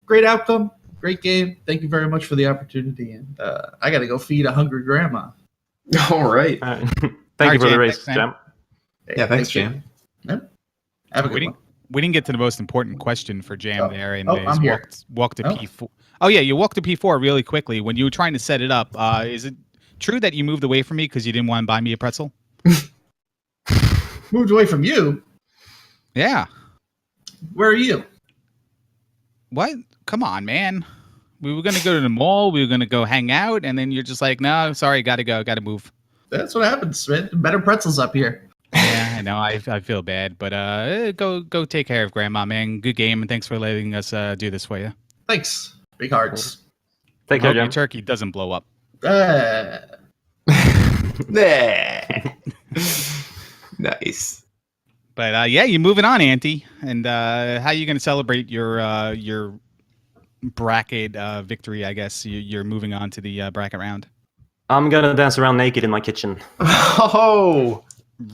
Great outcome. Great game. Thank you very much for the opportunity. And I got to go feed a hungry grandma.
All right.
Thank you for the race, Jam.
Yeah, thanks, Jam.
Yep. Have a good one.
We didn't get to the most important question for Jam there. And
I'm here.
walk to P4. Oh, yeah, you walked to P4 really quickly. When you were trying to set it up, is it true that you moved away from me because you didn't want to buy me a pretzel?
Moved away from you?
Yeah.
Where are you?
What? Come on, man. We were going to go to the mall. We were going to go hang out. And then you're just like, no, sorry, got to go. Got to move.
That's what happens, man. Better pretzels up here.
Yeah, I know. I feel bad. But go take care of Grandma, man. Good game. And thanks for letting us do this for you.
Thanks. Big hearts.
Take care, Jam.
Your turkey doesn't blow up.
Nice.
But yeah, you're moving on, Antii. And how are you going to celebrate your bracket victory? I guess you're moving on to the bracket round.
I'm gonna dance around naked in my kitchen.
Oh,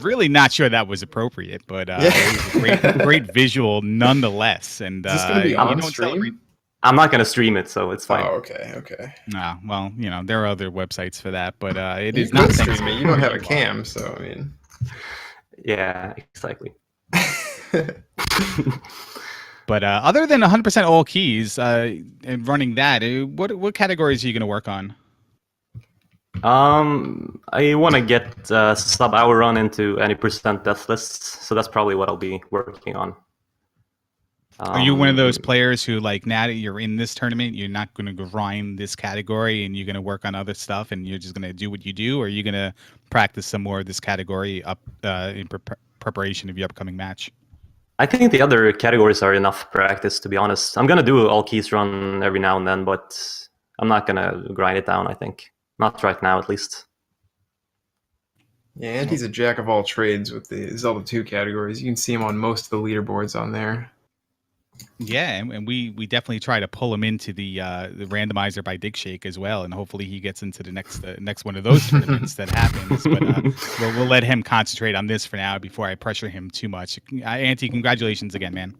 really not sure that was appropriate, but it was a great visual nonetheless. And
is this gonna be on stream?
I'm not gonna stream it, so it's fine.
Oh, okay.
Nah, well, there are other websites for that, but it
You
is not
stream it. You don't have a cam, so I mean.
Yeah, exactly.
But other than 100% all keys and running that, what categories are you going to work on?
I want to get sub-hour run into any percent death lists, so that's probably what I'll be working on.
Are you one of those players who, like, now that you're in this tournament, you're not going to grind this category and you're going to work on other stuff and you're just going to do what you do, or are you going to practice some more of this category up in preparation of your upcoming match?
I think the other categories are enough practice, to be honest. I'm going to do all keys run every now and then, but I'm not going to grind it down, I think. Not right now, at least.
Yeah, Anti's a jack of all trades with the Zelda 2 categories. You can see him on most of the leaderboards on there.
Yeah, and we definitely try to pull him into the randomizer by Digshake as well, and hopefully he gets into the next one of those tournaments that happens. But we'll let him concentrate on this for now before I pressure him too much. Antii, congratulations again, man.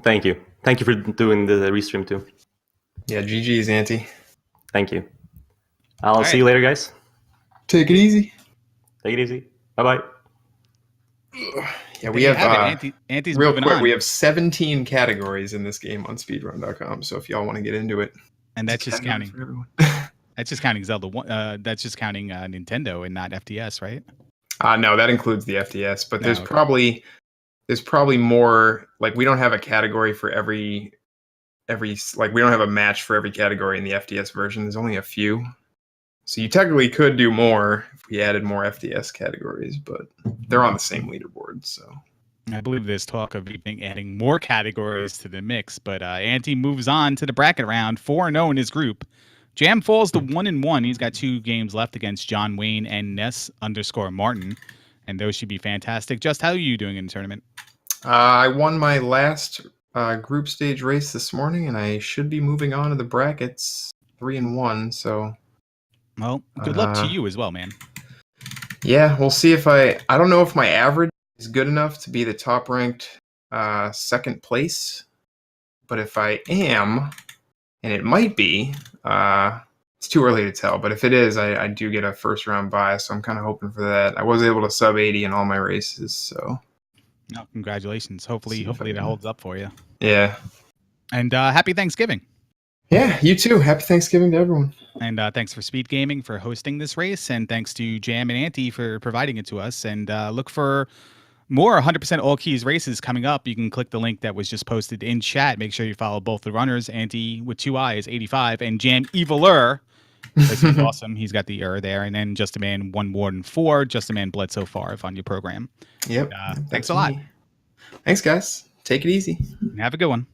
Thank you. Thank you for doing the restream too.
Yeah, GG's, Antii.
Thank you. I'll see you later, guys.
Take it easy.
Take it easy. Bye-bye.
Yeah, we have
Antii's
real
moving
quick.
on.
We have 17 categories in this game on speedrun.com. So if y'all want to get into it,
and that's just counting. That's just counting Zelda 1. That's just counting Nintendo and not FDS, right?
No, that includes the FDS. But there's probably more. Like, we don't have a category for every like, we don't have a match for every category in the FDS version. There's only a few. So you technically could do more if we added more FDS categories, but they're on the same leaderboard. So
I believe there's talk of even adding more categories to the mix. But Antii moves on to the bracket round, 4-0 in his group. Jam falls to 1-1. He's got 2 games left against John Wayne and Ness_Martin, and those should be fantastic. Just how are you doing in the tournament?
I won my last group stage race this morning, and I should be moving on to the brackets 3-1. So.
Well, good luck to you as well, man.
Yeah, we'll see if I don't know if my average is good enough to be the top ranked second place, but if I am, and it might be, it's too early to tell, but if it is, I do get a first round bye, so I'm kind of hoping for that. I was able to sub 80 in all my races, so.
No, congratulations. Hopefully that holds up for you.
Yeah.
And happy Thanksgiving.
Yeah, you too. Happy Thanksgiving to everyone.
And thanks for Speed Gaming for hosting this race. And thanks to Jam and Anti for providing it to us. And look for more 100% all keys races coming up. You can click the link that was just posted in chat. Make sure you follow both the runners, Anti with 2 I's, 85, and JamEviler. He's awesome. He's got the there. And then Just a Man 1 Warden 4. Just a Man bled so far on your program.
Yep.
Thanks a lot.
Thanks, guys. Take it easy.
And have a good one.